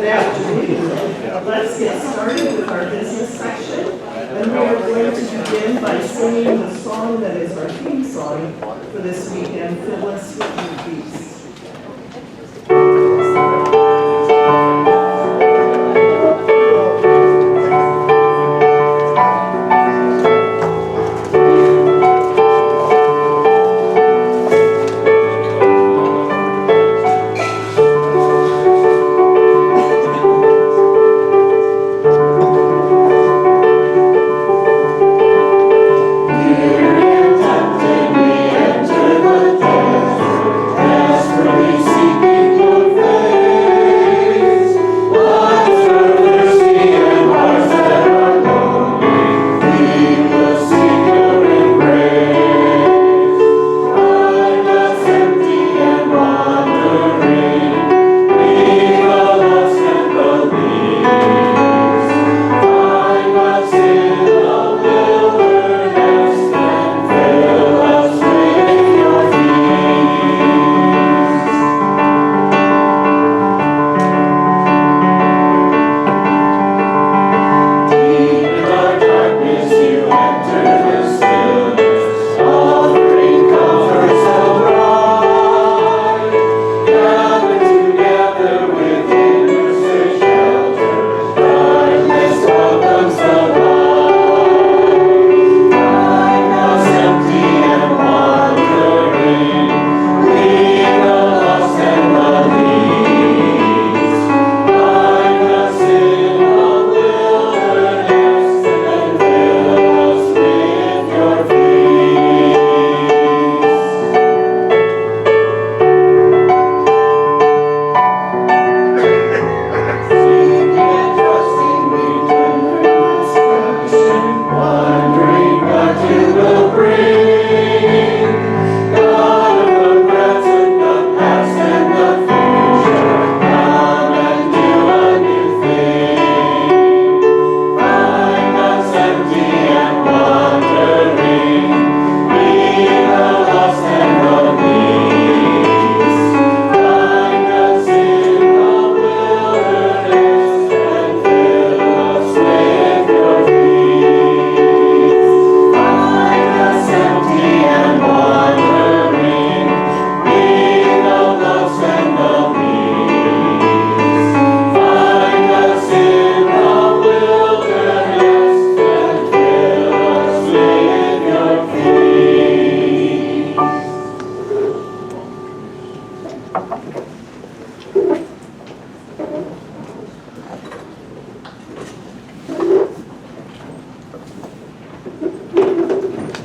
Good afternoon. Let's get started with our business section. And we are going to begin by singing the song that is our theme song for this weekend, Fill Us With Your Peace.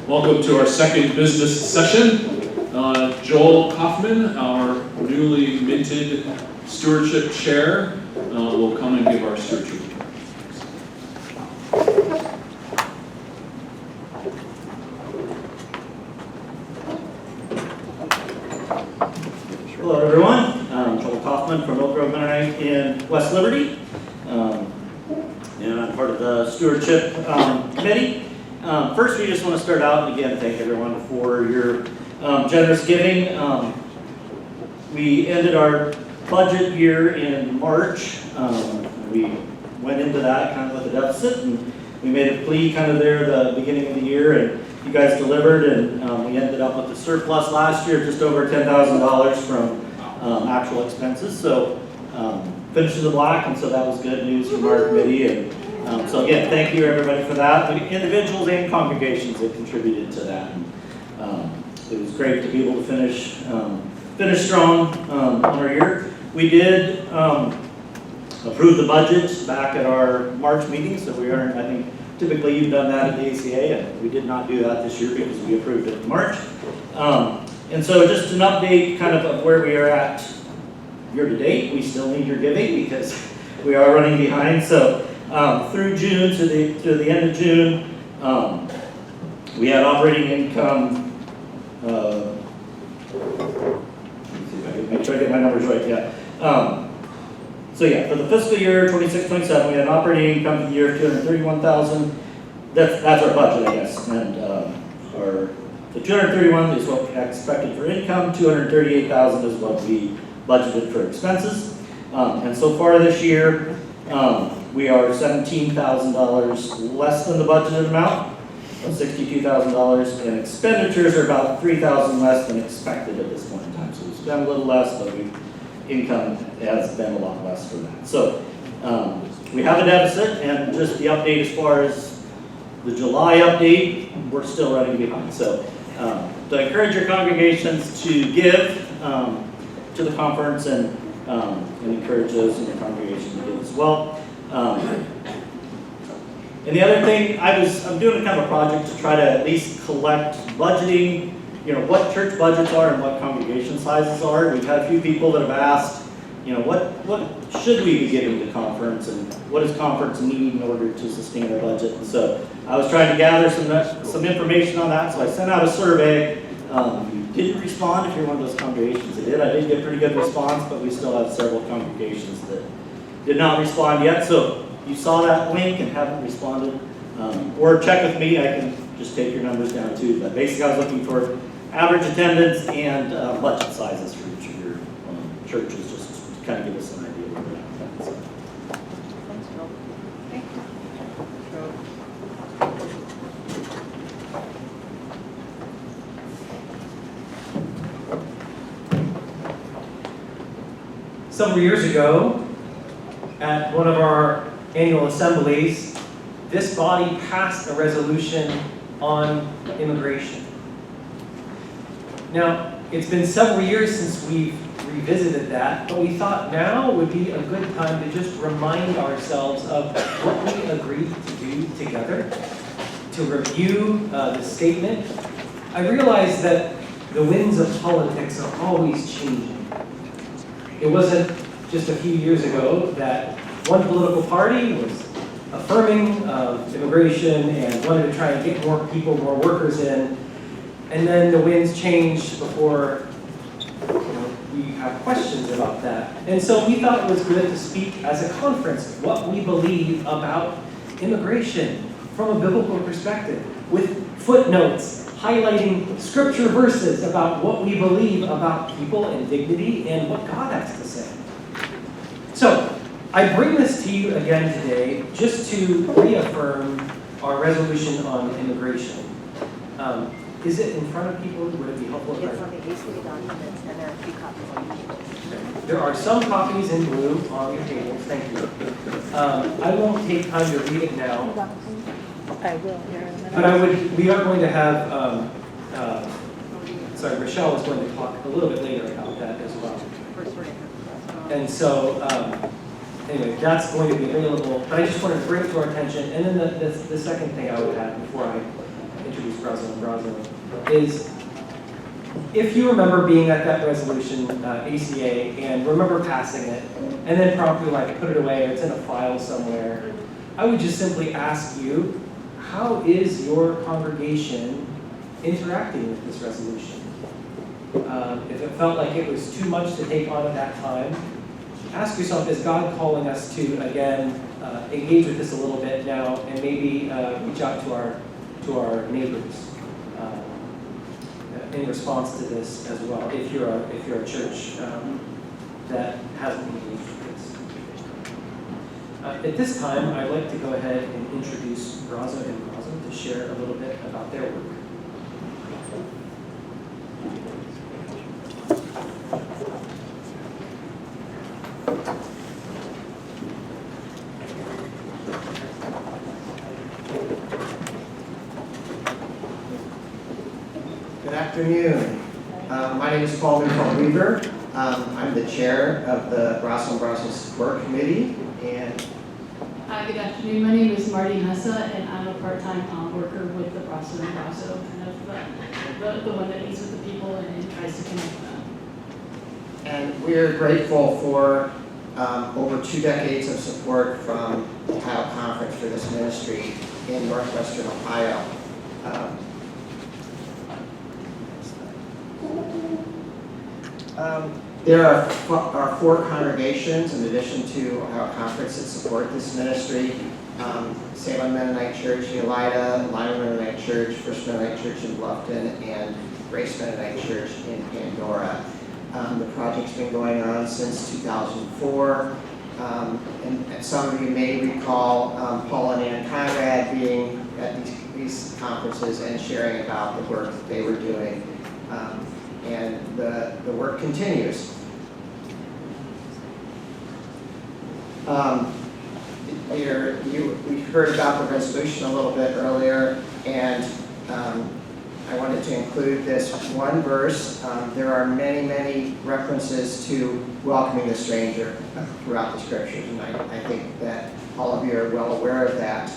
Welcome to our second business session. Joel Kaufman, our newly minted stewardship chair, will come and give our stewardship. Hello everyone, I'm Joel Kaufman from Oak Grove Mennonite in West Liberty, and I'm part of the stewardship committee. First, we just want to start out and again thank everyone for your generous giving. We ended our budget year in March. We went into that kind of with a deficit, and we made a plea kind of there at the beginning of the year, and you guys delivered, and we ended up with a surplus last year, just over $10,000 from actual expenses. So finished in the black, and so that was good news from our committee. And so again, thank you everybody for that. The individuals and congregations that contributed to that. And, it was great to be able to finish strong on our year. We did approve the budget back at our March meeting, so we are, I think, typically you've done that at the ACA, and we did not do that this year because we approved it in March. And so just an update kind of where we are at year to date. We still need your giving because we are running behind. So through June to the end of June, we had operating income. Let's see if I can make sure I get my numbers right. Yeah. So yeah, for the fiscal year 26-27, we had an operating income for the year of $231,000. That's our budget, I guess. And the 231 is what we expected for income. 238,000 is what we budgeted for expenses. And so far this year, we are $17,000 less than the budgeted amount of $62,000, and expenditures are about $3,000 less than expected at this point in time. So we spent a little less, but income has been a lot less for that. So we have a deficit, and just the update as far as the July update, we're still running behind. So to encourage your congregations to give to the conference and encourage those in your congregation to give as well. And the other thing, I'm doing a kind of a project to try to at least collect budgeting, what church budgets are and what congregation sizes are. We've had a few people that have asked, what should we be giving to conference, and what does conference need in order to sustain our budget? And so I was trying to gather some information on that, so I sent out a survey. You didn't respond if you're one of those congregations that did. I did get a pretty good response, but we still have several congregations that did not respond yet. So you saw that link and haven't responded, or check with me. I can just take your numbers down too. But basically, I was looking for average attendance and budget sizes for each of your churches, just to kind of give us an idea of where we're at. So. Thanks, Bill. Thank you. Several years ago, at one of our annual assemblies, this body passed a resolution on immigration. Now, it's been several years since we've revisited that, but we thought now would be a good time to just remind ourselves of what we agreed to do together, to review the statement. I realize that the winds of politics are always changing. It wasn't just a few years ago that one political party was affirming of immigration and wanted to try and get more people, more workers in, and then the winds changed before we have questions about that. And so we thought it was good to speak as a conference what we believe about immigration from a biblical perspective, with footnotes highlighting scripture verses about what we believe about people and dignity and what God has to say. So, I bring this to you again today just to reaffirm our resolution on immigration. Is it in front of people? Would it be helpful if It's on the ACA documents, and there are a few copies on the table. There are some copies in blue on the tables, thank you. I won't take time to read it now, I will here in a minute. but we are going to have, Rochelle is going to talk a little bit later about that as well. First reading. And so, anyway, that's going to be available, but I just wanted to bring it to our attention. And then the second thing I would add before I introduce Brazo is, if you remember being at that resolution, ACA, and remember passing it, and then promptly put it away, or it's in a file somewhere, I would just simply ask you, how is your congregation interacting with this resolution? If it felt like it was too much to take on at that time, ask yourself, is God calling us to, again, engage with this a little bit now, and maybe reach out to our neighbors in response to this as well, if you're a church that hasn't engaged with this. At this time, I'd like to go ahead and introduce Brazo and Brazo to share a little bit about their work. Good afternoon. My name is Paul Weaver. I'm the chair of the Brazo and Brazo Support Committee. And Hi, good afternoon. My name is Marty Messa, and I'm a part-time worker with the Brazo and Brazo, kind of the one that meets with the people and tries to connect them. And we're grateful for over 2 decades of support from the Ohio Conference for this ministry in Northwestern Ohio. There are 4 congregations in addition to Ohio Conference that support this ministry. Salem Mennonite Church, Elida, Lima Mennonite Church, First Mennonite Church in Bluffton, and Grace Mennonite Church in Pandora. The project's been going on since 2004. And some of you may recall Paul and Ann Conrad being at these conferences and sharing about the work that they were doing. And the work continues. We heard about the resolution a little bit earlier, and I wanted to include this one verse. There are many, many references to welcoming the stranger throughout the scriptures, and I think that all of you are well aware of that,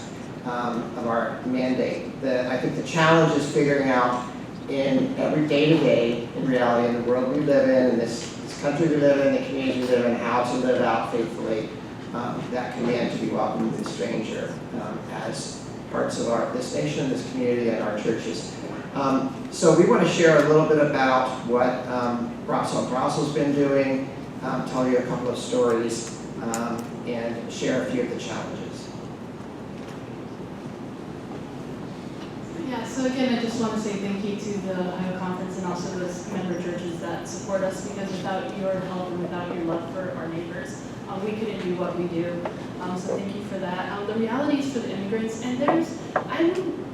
of our mandate. I think the challenge is figuring out in every day-to-day, in reality, in the world we live in this country we live in, the community we live in, how to live out faithfully that command to be welcoming the stranger as parts of this nation, this community, and our churches. So we want to share a little bit about what Brasso and Brasso's been doing, tell you a couple of stories, and share a few of the challenges. Yeah, so again, I just want to say thank you to the Iowa Conference and also those member churches that support us, because without your help and without your love for our neighbors, we couldn't do what we do. So thank you for that. The realities for the immigrants, and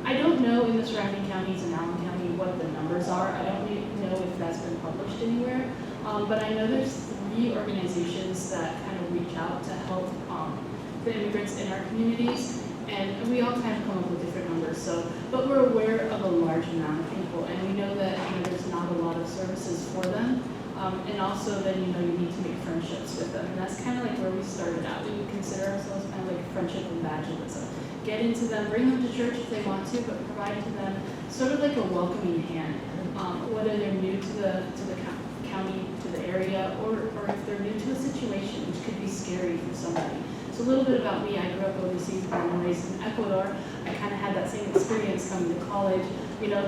I don't know in the surrounding counties and Allen County what the numbers are. I don't know if that's been published anywhere, but I know there's 3 organizations that kind of reach out to help the immigrants in our communities. And we all kind of come up with different numbers, but we're aware of a large amount of people, and we know that there's not a lot of services for them, and also then you need to make friendships with them, and that's kind of like where we started out. We would consider ourselves kind of like friendship evangelism. Get into them, bring them to church if they want to, but provide to them sort of like a welcoming hand, whether they're new to the county, to the area, or if they're new to a situation, which could be scary for somebody. So a little bit about me. I grew up overseas, born and raised in Ecuador. I kind of had that same experience coming to college.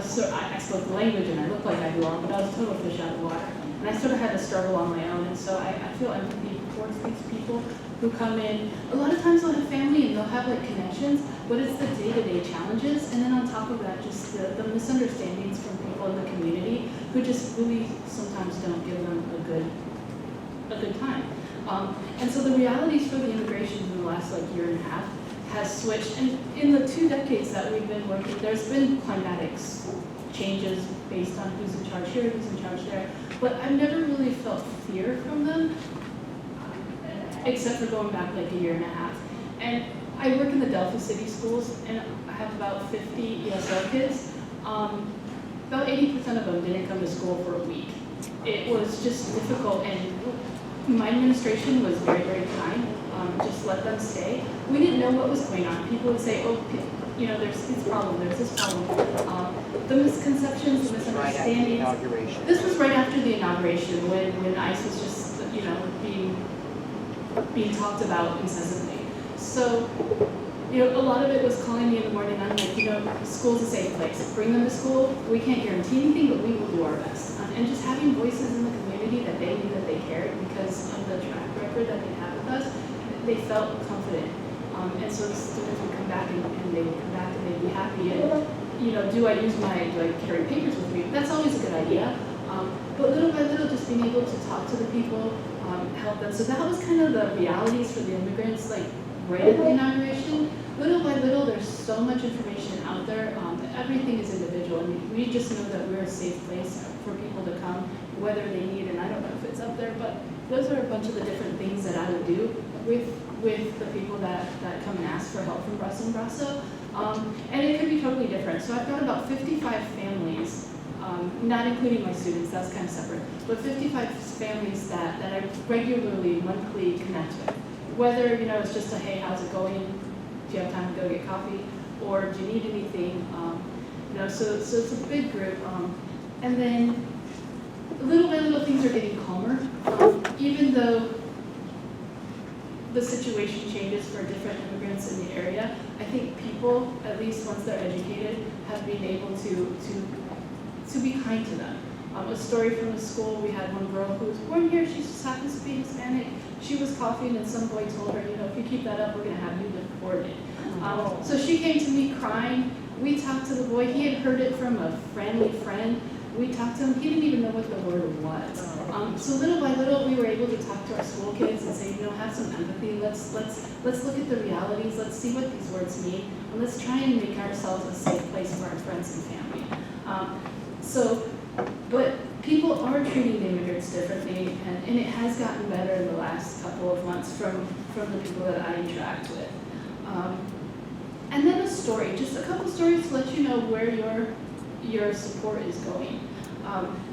So I spoke the language and I looked like I belonged, but I was a total fish out of water. And I sort of had to struggle on my own. And so I feel empathy towards these people who come in. A lot of times they'll have family and they'll have like connections, but it's the day-to-day challenges. And then on top of that, just the misunderstandings from people in the community who just really sometimes don't give them a good time. And so the realities for the immigration in the last year and a half has switched. And in the 2 decades that we've been working, there's been climatic changes based on who's in charge here, who's in charge there. But I've never really felt fear from them, except for going back a year and a half. And I work in the Delphi City schools, and I have about 50 ESL kids. About 80% of them didn't come to school for a week. It was just difficult, and my administration was very, very kind. Just let them stay. We didn't know what was going on. People would say, oh, there's this problem, there's this problem. The misconceptions, the misunderstandings. This was right after the inauguration when ICE was just, being talked about incessantly. So, a lot of it was calling me in the morning. I'm like, school's a safe place. Bring them to school. We can't guarantee anything, but we will do our best. And just having voices in the community that they knew that they cared because of the track record that they had with us, they felt confident. And so the students would come back and they would come back and they'd be happy. And, do I carry papers with me? That's always a good idea. But little by little, just being able to talk to the people, help them. So that was kind of the realities for the immigrants, right at the inauguration. Little by little, there's so much information out there. Everything is individual, and we just know that we're a safe place for people to come, whether they need, and I don't know if it's up there, but those are a bunch of the different things that I would do with the people that come and ask for help from Brasso and Brasso. And it could be totally different. So I've got about 55 families, not including my students, that's kind of separate, but 55 families that I regularly, monthly connect with. Whether, it's just a, hey, how's it going? Do you have time to go get coffee? Or do you need anything? So it's a big group. And then little by little things are getting calmer. Even though the situation changes for different immigrants in the area, I think people, at least once they're educated, have been able to be kind to them. A story from the school, we had one girl who was born here, she just happens to be Hispanic. She was coughing and some boy told her, if you keep that up, we're gonna have you deported. So she came to me crying. We talked to the boy, he had heard it from a friendly friend. We talked to him, he didn't even know what the word was. So little by little, we were able to talk to our school kids and say, have some empathy. Let's look at the realities. Let's see what these words mean. And let's try and make ourselves a safe place for our friends and family. But people are treating immigrants differently, and it has gotten better in the last couple of months from the people that I interact with. And then a story, just a couple stories to let you know where your support is going.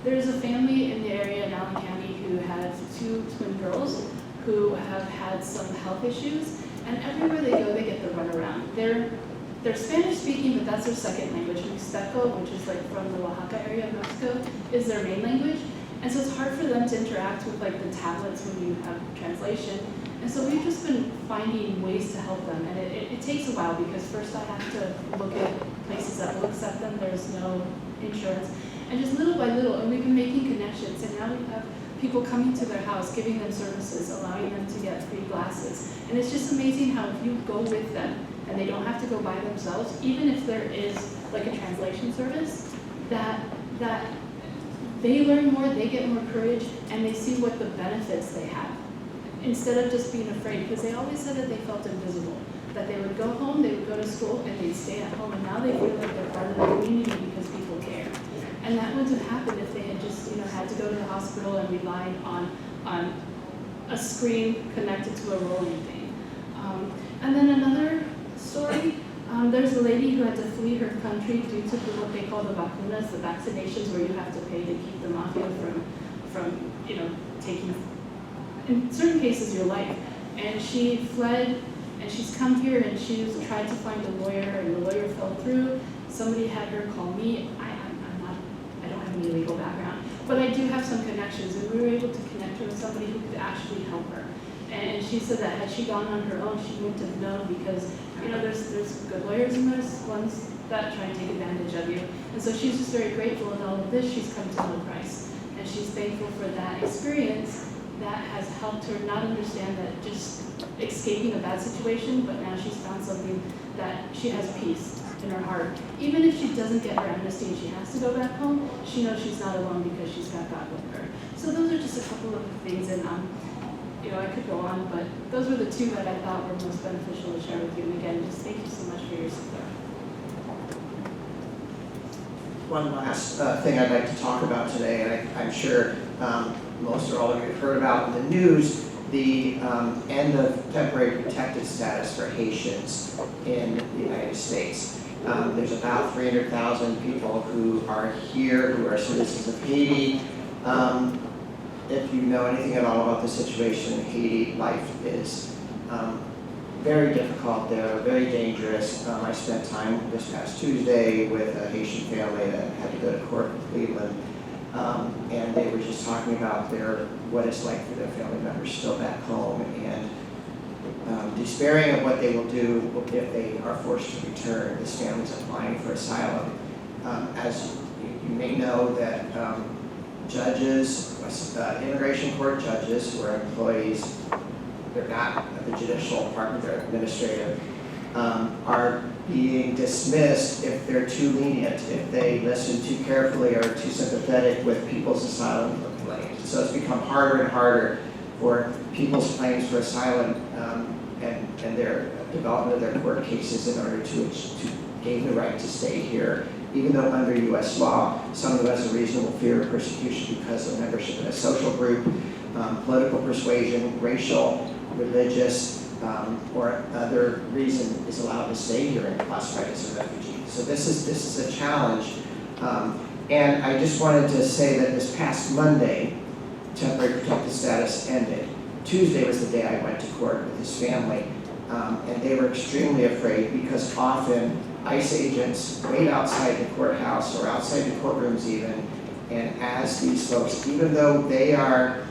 There's a family in the area in Allen County who has 2 twin girls who have had some health issues, and everywhere they go, they get the runaround. They're Spanish speaking, but that's their second language. Mixteco, which is like from the Oaxaca area of Mexico, is their main language. And so it's hard for them to interact with like the tablets when you have translation. And so we've just been finding ways to help them. And it takes a while because first I have to look at places that will accept them. There's no insurance. And just little by little, and we've been making connections. And now we have people coming to their house, giving them services, allowing them to get free glasses. And it's just amazing how if you go with them and they don't have to go by themselves, even if there is like a translation service, that they learn more, they get more courage, and they see what the benefits they have. Instead of just being afraid, because they always said that they felt invisible, that they would go home, they would go to school, and they'd stay at home, and now they feel like they're part of the community because people care. And that wouldn't have happened if they had just, had to go to the hospital and relied on a screen connected to a rolling thing. And then another story, there's a lady who had to flee her country due to what they call the vacunas, the vaccinations where you have to pay to keep the mafia from taking, in certain cases, your life. And she fled, and she's come here, and she's tried to find a lawyer, and the lawyer fell through. Somebody had her call me. I don't have any legal background, but I do have some connections, and we were able to connect her with somebody who could actually help her. And she said that had she gone on her own, she wouldn't have known because, there's good lawyers and there's ones that try and take advantage of you. And so she's just very grateful in all of this. She's come to know Christ. And she's thankful for that experience that has helped her not understand that just escaping a bad situation, but now she's found something that she has peace in her heart. Even if she doesn't get her amnesty and she has to go back home, she knows she's not alone because she's got God with her. So those are just a couple of things, and I could go on, but those were the 2 that I thought were most beneficial to share with you. And again, just thank you so much for your support. One last thing I'd like to talk about today, and I'm sure most or all of you have heard about in the news, the end of temporary protected status for Haitians in the United States. There's about 300,000 people who are here, who are citizens of Haiti. If you know anything at all about the situation in Haiti, life is very difficult there, very dangerous. I spent time this past Tuesday with a Haitian family that had to go to court in Cleveland, and they were just talking about what it's like for their family members still back home, and despairing of what they will do if they are forced to return. This family's applying for asylum. As you may know, that judges, immigration court judges who are employees, they're not the judicial department, they're administrative, are being dismissed if they're too lenient, if they listen too carefully or too sympathetic with people's asylum claims. So it's become harder and harder for people's claims for asylum and their development of their court cases in order to gain the right to stay here, even though under U.S. law, someone who has a reasonable fear of persecution because of membership in a social group, political persuasion, racial, religious, or other reason is allowed to stay here and classified as a refugee. So this is a challenge. And I just wanted to say that this past Monday, temporary protected status ended. Tuesday was the day I went to court with his family, and they were extremely afraid because often ICE agents wait outside the courthouse or outside the courtrooms even, and as these folks, even though they are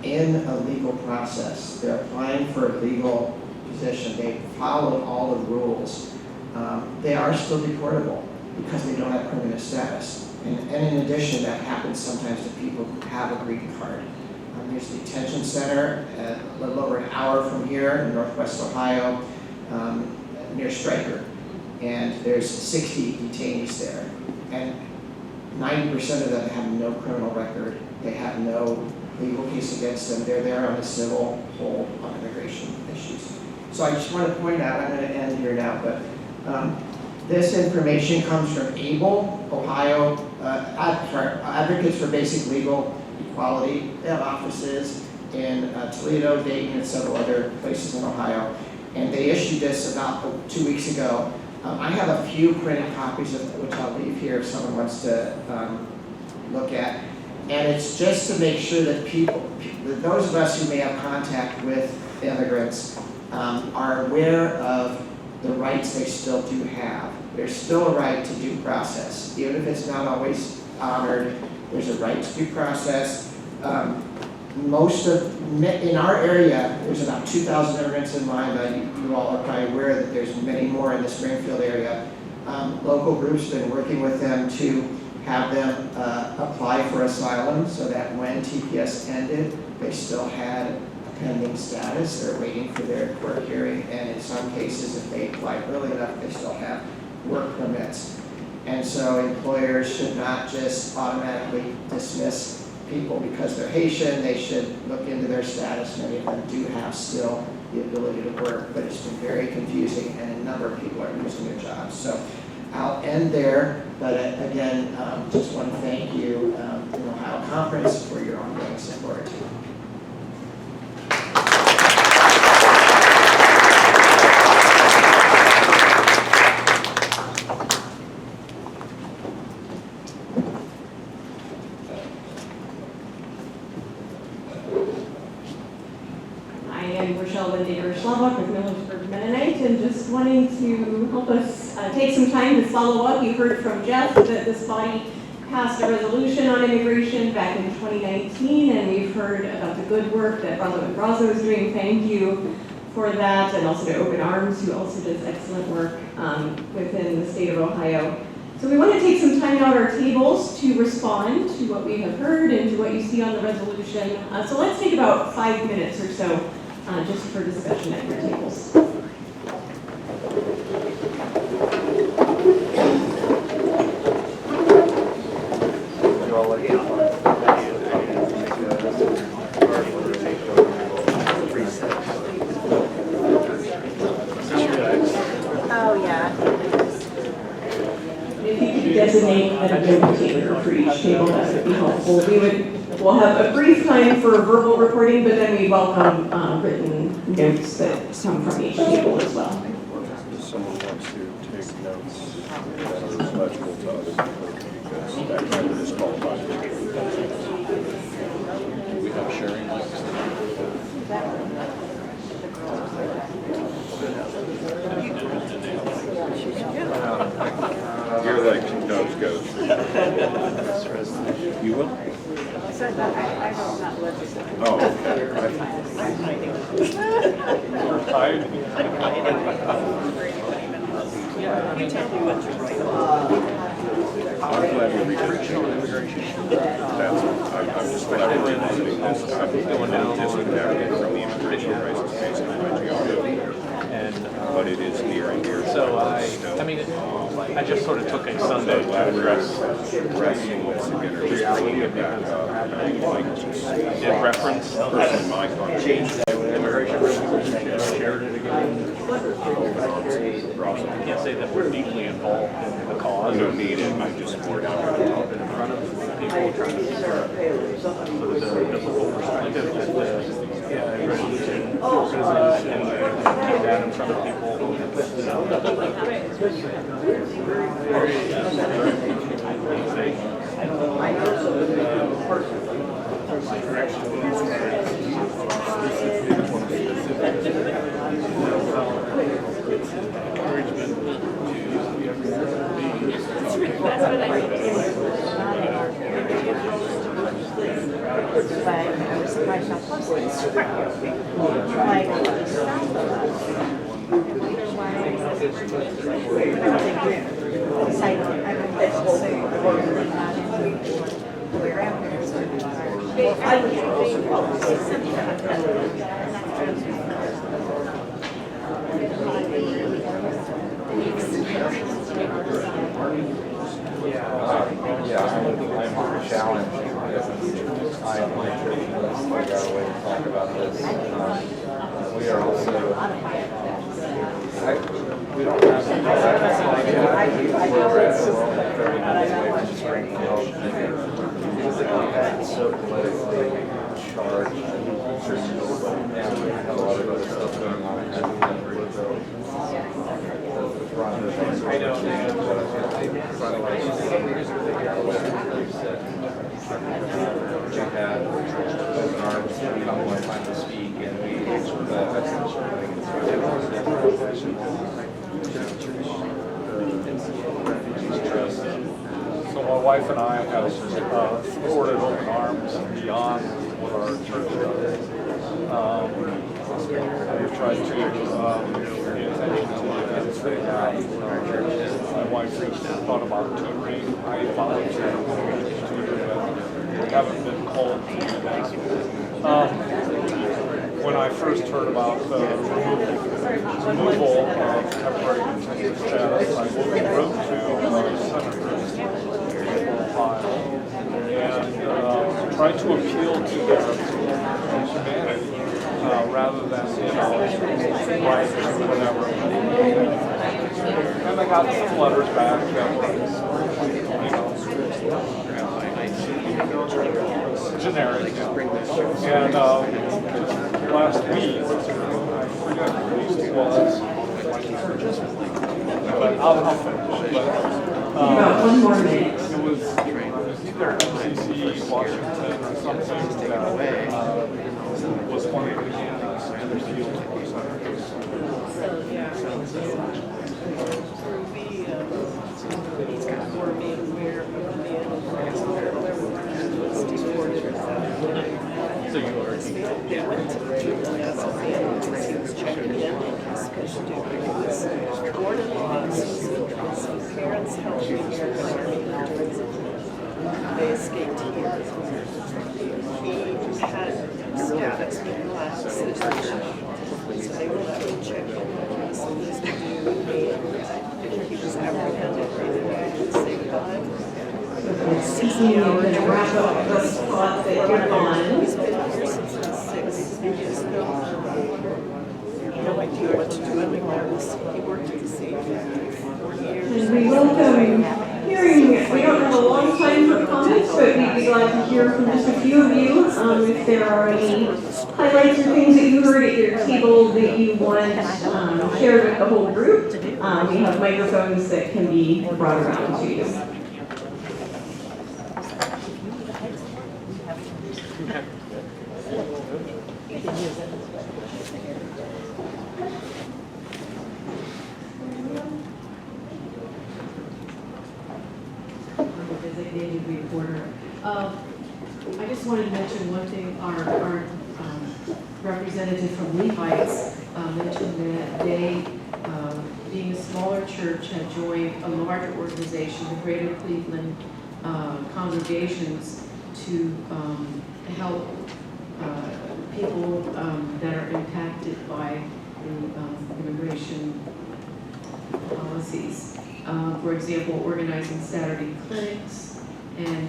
in a legal process, they're applying for a legal position, they followed all the rules, they are still deportable because they don't have permanent status. And in addition, that happens sometimes to people who have a green card. There's the detention center a little over an hour from here in Northwest Ohio, near Stryker. And there's 60 detainees there. And 90% of them have no criminal record. They have no legal case against them. They're there on a civil hold on immigration issues. So I just want to point out, I'm going to end here now, but this information comes from ABLE, Ohio, Advocates for Basic Legal Equality. They have offices in Toledo, Dayton, and several other places in Ohio. And they issued this about 2 weeks ago. I have a few printed copies of it, which I'll leave here if someone wants to look at. And it's just to make sure that those of us who may have contact with immigrants are aware of the rights they still do have. There's still a right to due process. Even if it's not always honored, there's a right to due process. In our area, there's about 2,000 immigrants in Lima. You all are probably aware that there's many more in the Springfield area. Local groups have been working with them to have them apply for asylum so that when TPS ended, they still had a pending status. They're waiting for their court hearing, and in some cases, if they apply early enough, they still have work permits. And so employers should not just automatically dismiss people because they're Haitian. They should look into their status. Many of them do have still the ability to work, but it's been very confusing, and a number of people are losing their jobs. So I'll end there, but again, just want to thank you, the Ohio Conference, for your ongoing support. With Millersburg Mennonite, and just wanting to help us take some time to follow up. You heard from Jeff that this body passed a resolution on immigration back in 2019, and we've heard about the good work that Brazo and Brazo is doing. Thank you for that, and also to Open Arms, who also does excellent work within the state of Ohio. So we want to take some time out our tables to respond to what we have heard and to what you see on the resolution. So let's take about 5 minutes or so just for discussion at your tables. Oh, yeah. If you could designate a note taker for each table, that would be helpful. We'll have a brief time for verbal recording, but then we welcome written notes that come from each table as well. If someone wants to take notes that are legible to other people, because that kind of disqualifies. Do we have sharing mics? Your legs and dogs go. You will? I don't not legislate. Oh, okay. We're tired. You tell me what you're doing. I'm glad we reached on immigration. I'm just glad we're revisiting this. I'm going down disconnected from the immigration crisis based on my geography. But it is near and dear. So I just sort of took a Sunday to address wrestling with again, or just bringing it back up. Like just did reference personally my conversation. immigration resolution, shared it again. I can't say that we're deeply involved in the cause. You don't need it. I just poured out. Up in front of people trying to sort of the whole perspective that the resolution and keep that in front of people. But I was surprised how close they were. Like, south of us. I don't think that's so we're out there. So I would We are also, we don't have, where we're at, we're only 30 minutes away from Springfield. It's so politically charged. And we have a lot of other stuff going on. I know. We had open arms, come one time to speak, and we So my wife and I have supported open arms beyond what our church does. We've tried to pay attention to the events they have. My wife thought about tutoring. I volunteered to tutor, but we haven't been called to do that. When I first heard about the removal of temporary detention status, I wrote to our senators for Ohio and tried to appeal to their humanity rather than, rights or whatever. And I got some letters back that was, generic. And last week, I forget who it was, but I'll finish. But, About one more minute. it was either MCC, Washington, or something that was one of the candidates in the field. So you are. Parents helped me here. They escaped here. He had status with class citizenship. So they went to check him what he was supposed to do, and he was apprehended right away and saved alive. Susan, you're going to wrap up the spot that you're on. He's been here since he was 6. He has no idea what to do in McDonald's. He worked at the CA for 4 years. And we welcome hearing, we don't have a long time for comments, but we'd be glad to hear from just a few of you. If there are any highlights or things that you heard at your table that you want shared with the whole group, we have microphones that can be brought around to you. Designated reporter. I just wanted to mention one thing. Our representative from Levites mentioned that they, being a smaller church, had joined a larger organization, the Greater Cleveland Congregations, to help people that are impacted by the immigration policies. For example, organizing Saturday clinics, and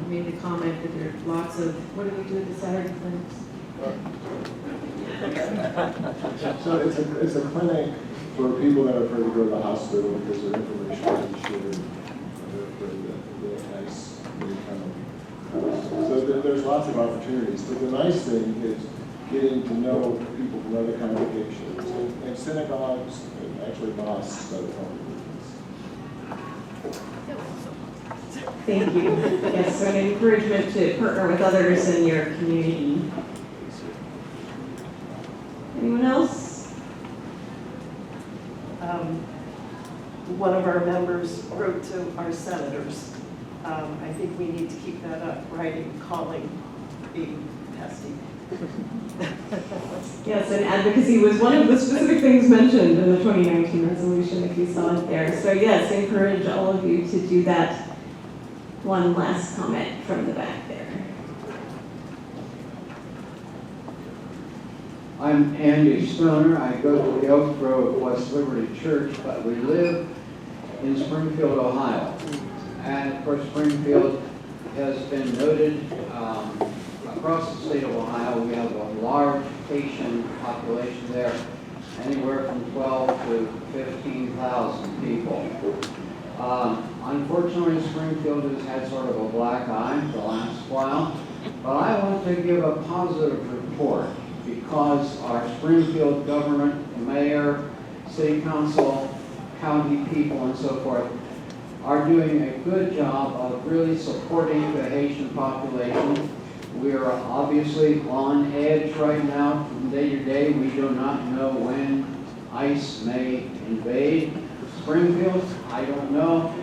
made the comment that there are lots of, what do we do at the Saturday clinics? So it's a clinic for people that are afraid to go to the hospital because their information will be shared. They're afraid that they have nice, so there's lots of opportunities. But the nice thing is getting to know people from other congregations and synagogues and actually mosques that are congregations. Thank you. Yes, so an encouragement to partner with others in your community. Anyone else? One of our members wrote to our senators. I think we need to keep that up, writing, calling, being pesky. Yes, and advocacy was one of the specific things mentioned in the 2019 resolution, if you saw it there. So yes, encourage all of you to do that. One last comment from the back there. I'm Andy Stoner. I go to the Oak Grove West Liberty Church, but we live in Springfield, Ohio. And of course, Springfield has been noted across the state of Ohio. We have a large Haitian population there, anywhere from 12 to 15,000 people. Unfortunately, Springfield has had sort of a black eye the last while, but I want to give a positive report because our Springfield government, the mayor, city council, county people, and so forth, are doing a good job of really supporting the Haitian population. We are obviously on edge right now from day to day. We do not know when ICE may invade Springfield. I don't know.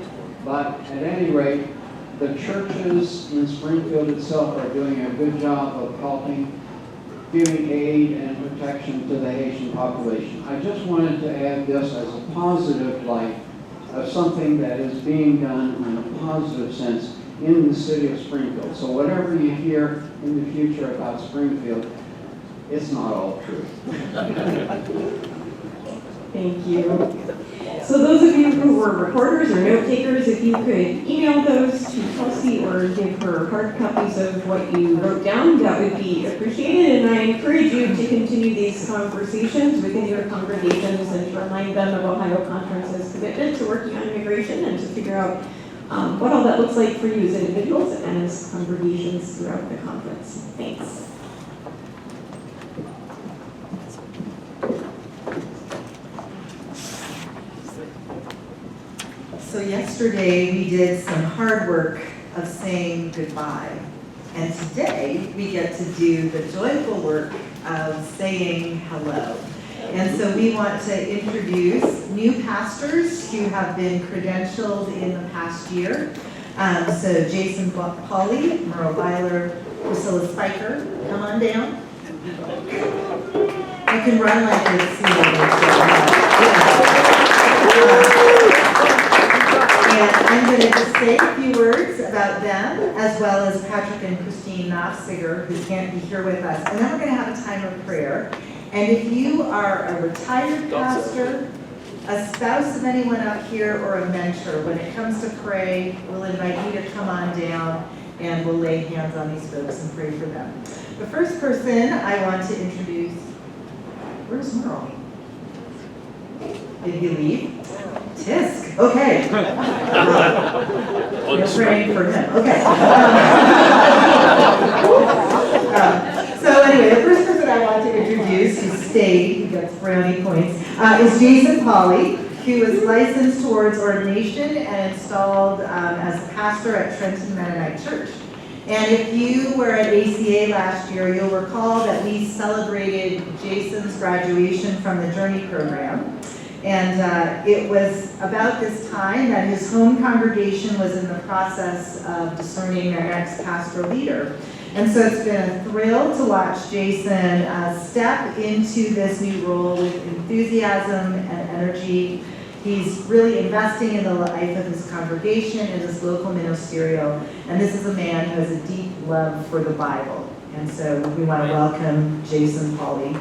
But at any rate, the churches in Springfield itself are doing a good job of helping, giving aid and protection to the Haitian population. I just wanted to add this as a positive light of something that is being done in a positive sense in the city of Springfield. So whatever you hear in the future about Springfield, it's not all true. Thank you. So those of you who were reporters or note takers, if you could email those to Kelsey or give her hard copies of what you wrote down, that would be appreciated. And I encourage you to continue these conversations within your congregations and to remind them of Ohio Conference's commitment to working on immigration and to figure out what all that looks like for you as individuals and as congregations throughout the conference. Thanks. So yesterday we did some hard work of saying goodbye. And today we get to do the joyful work of saying hello. And so we want to introduce new pastors who have been credentialed in the past year. So Jason Pauley, Merle Byler, Priscilla Spiker, come on down. You can run like this. And I'm going to just say a few words about them, as well as Patrick and Christine Nofziger, who can't be here with us. And then we're going to have a time of prayer. And if you are a retired pastor, a spouse of anyone out here, or a mentor, when it comes to pray, we'll invite you to come on down and we'll lay hands on these folks and pray for them. The first person I want to introduce, where's Merle? Did he leave? Tisk, okay. You're praying for him, okay. So anyway, the first person I want to introduce, who stayed, who gets brownie points, is Jason Pauley, who is licensed towards ordination and installed as a pastor at Trenton Mennonite Church. And if you were at ACA last year, you'll recall that we celebrated Jason's graduation from the Journey program. And it was about this time that his home congregation was in the process of discerning their next pastoral leader. And so it's been a thrill to watch Jason step into this new role with enthusiasm and energy. He's really investing in the life of his congregation and his local ministerial. And this is a man who has a deep love for the Bible. And so we want to welcome Jason Pauley.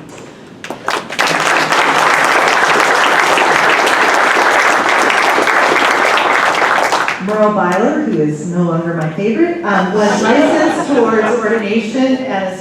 Merle Byler, who is no longer my favorite, was licensed towards ordination and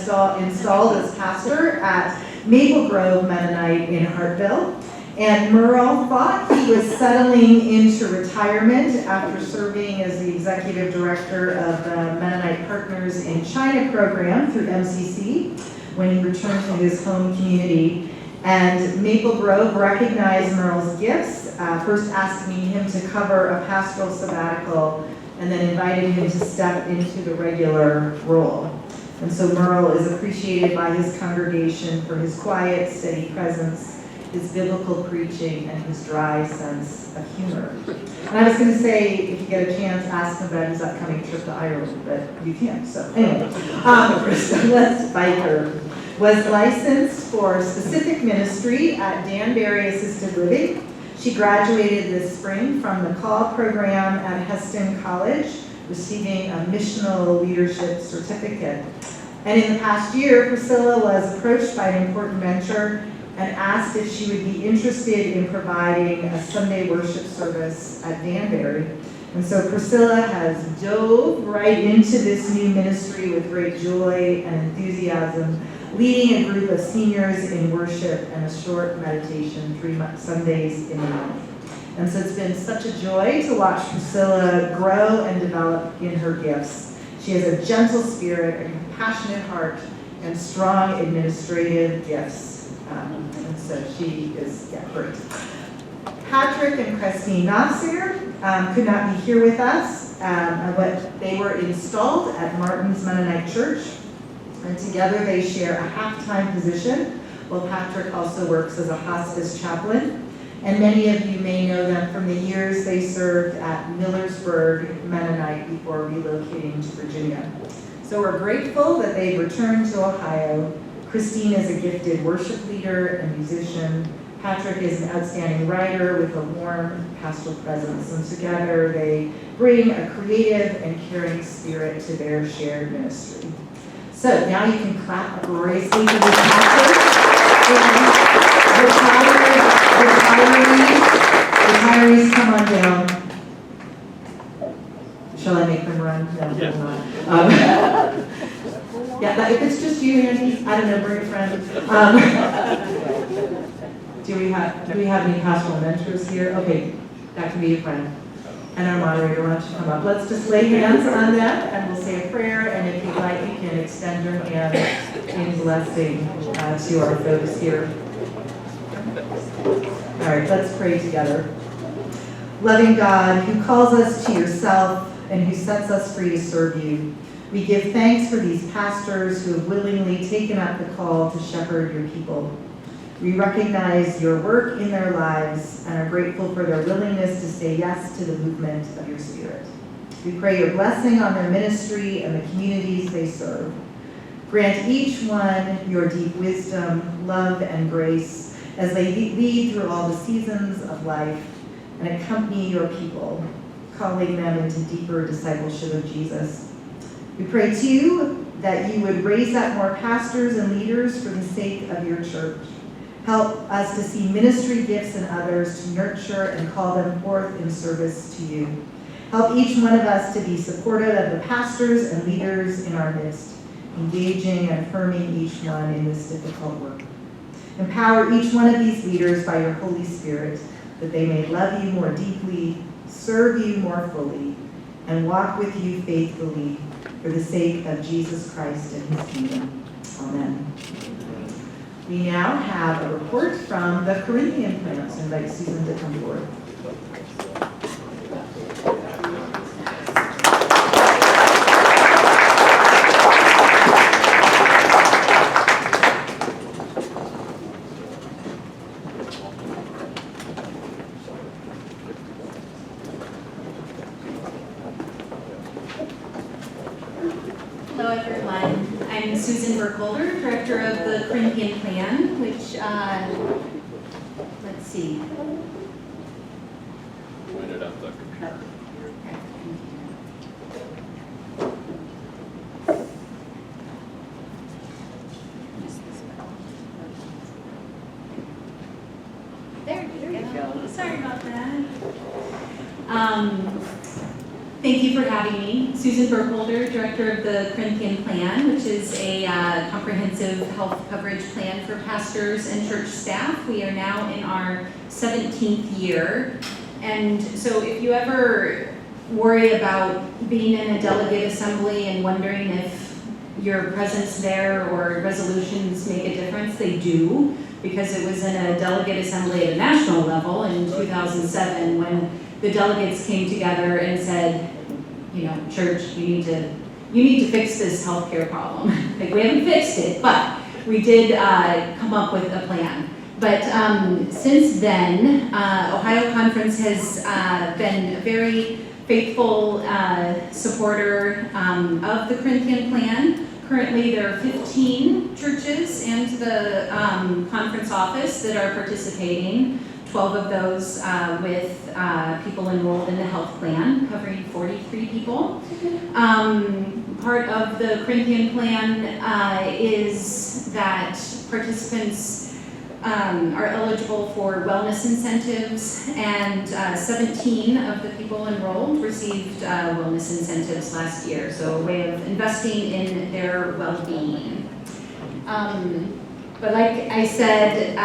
installed as pastor at Maple Grove Mennonite in Hartville. And Merle thought he was settling into retirement after serving as the executive director of the Mennonite Partners in China program through MCC when he returned to his home community. And Maple Grove recognized Merle's gifts, first asking him to cover a pastoral sabbatical, and then invited him to step into the regular role. And so Merle is appreciated by his congregation for his quiet, steady presence, his biblical preaching, and his dry sense of humor. And I was going to say, if you get a chance, ask him about his upcoming trip to Ireland, but you can't. So anyway, Priscilla Spiker was licensed for specific ministry at Danbury Assisted Living. She graduated this spring from the Call program at Heston College, receiving a missional leadership certificate. And in the past year, Priscilla was approached by an important mentor and asked if she would be interested in providing a Sunday worship service at Danbury. And so Priscilla has dove right into this new ministry with great joy and enthusiasm, leading a group of seniors in worship and a short meditation 3 Sundays in a month. And so it's been such a joy to watch Priscilla grow and develop in her gifts. She has a gentle spirit, a compassionate heart, and strong administrative gifts. And so she is great. Patrick and Christine Nasir could not be here with us, but they were installed at Martin's Mennonite Church, and together they share a half-time position, while Patrick also works as a hospice chaplain. And many of you may know them from the years they served at Millersburg Mennonite before relocating to Virginia. So we're grateful that they've returned to Ohio. Christine is a gifted worship leader and musician. Patrick is an outstanding writer with a warm pastoral presence. And together they bring a creative and caring spirit to their shared ministry. So now you can clap uproariously for this pastor. Retirees, come on down. Shall I make them run? No, Yeah. If it's just you, Andy, I don't know, bring a friend. Do we have any pastoral mentors here? Okay, that can be a friend. And our moderator, why don't you come up? Let's just lay hands on them and we'll say a prayer, and if you'd like, you can extend your hand in blessing to our folks here. All right, let's pray together. Loving God, who calls us to yourself and who sets us free to serve you, we give thanks for these pastors who have willingly taken up the call to shepherd your people. We recognize your work in their lives and are grateful for their willingness to say yes to the movement of your Spirit. We pray your blessing on their ministry and the communities they serve. Grant each one your deep wisdom, love, and grace as they lead through all the seasons of life and accompany your people, calling them into deeper discipleship of Jesus. We pray too that you would raise up more pastors and leaders for the sake of your church. Help us to see ministry gifts in others, to nurture and call them forth in service to you. Help each one of us to be supportive of the pastors and leaders in our midst, engaging and affirming each one in this difficult work. Empower each one of these leaders by your Holy Spirit, that they may love you more deeply, serve you more fully, and walk with you faithfully for the sake of Jesus Christ and his kingdom. Amen. We now have a report from the Corinthian plant. So I invite Susan to come forward. Hello everyone, I'm Susan Burkholder, Director of the Corinthian Plan, which, let's see. Point it up the computer. There you go, sorry about that. Thank you for having me. Susan Burkholder, Director of the Corinthian Plan, which is a comprehensive health coverage plan for pastors and church staff. We are now in our 17th year. And so if you ever worry about being in a delegate assembly and wondering if your presence there or resolutions make a difference, they do, because it was in a delegate assembly at a national level in 2007 when the delegates came together and said, you know, church, you need to fix this healthcare problem. Like, we haven't fixed it, but we did come up with a plan. But since then, Ohio Conference has been a very faithful supporter of the Corinthian Plan. Currently, there are 15 churches and the conference office that are participating. 12 of those with people enrolled in the health plan, covering 43 people. Part of the Corinthian Plan is that participants are eligible for wellness incentives, and 17 of the people enrolled received wellness incentives last year, so a way of investing in their well-being. But like I said,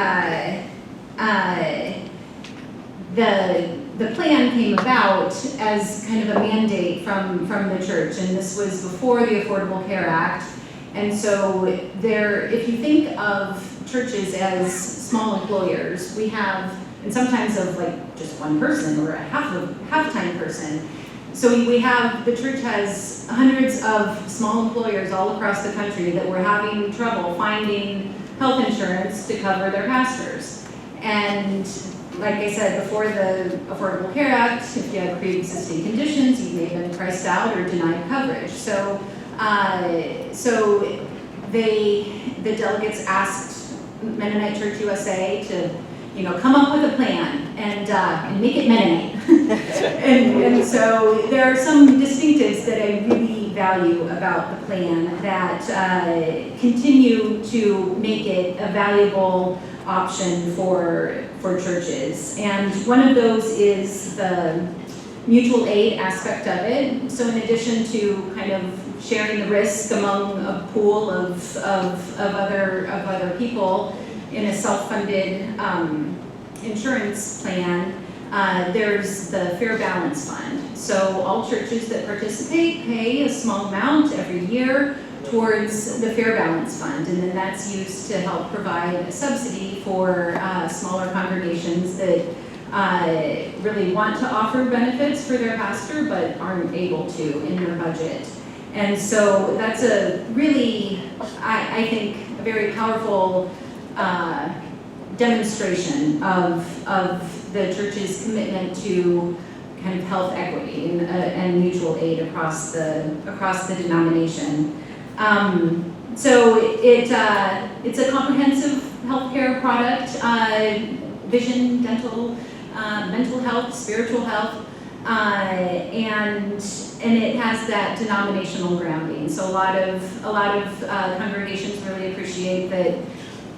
the plan came about as kind of a mandate from the church, and this was before the Affordable Care Act. And so if you think of churches as small employers, we have, and sometimes of like just one person or a half-time person. So the church has hundreds of small employers all across the country that were having trouble finding health insurance to cover their pastors. And like I said, before the Affordable Care Act, if you had pre-existing conditions, you may have been priced out or denied coverage. So the delegates asked Mennonite Church USA to, come up with a plan and make it Mennonite. and so there are some distinctives that I really value about the plan that continue to make it a valuable option for churches. And one of those is the mutual aid aspect of it. So in addition to kind of sharing the risk among a pool of other people in a self-funded insurance plan, there's the Fair Balance Fund. So all churches that participate pay a small amount every year towards the Fair Balance Fund, and then that's used to help provide a subsidy for smaller congregations that really want to offer benefits for their pastor but aren't able to in their budget. And so that's a really, I think, a very powerful demonstration of the church's commitment to kind of health equity and mutual aid across the denomination. So it's a comprehensive healthcare product, vision, dental, mental health, spiritual health, and it has that denominational grounding. So a lot of congregations really appreciate that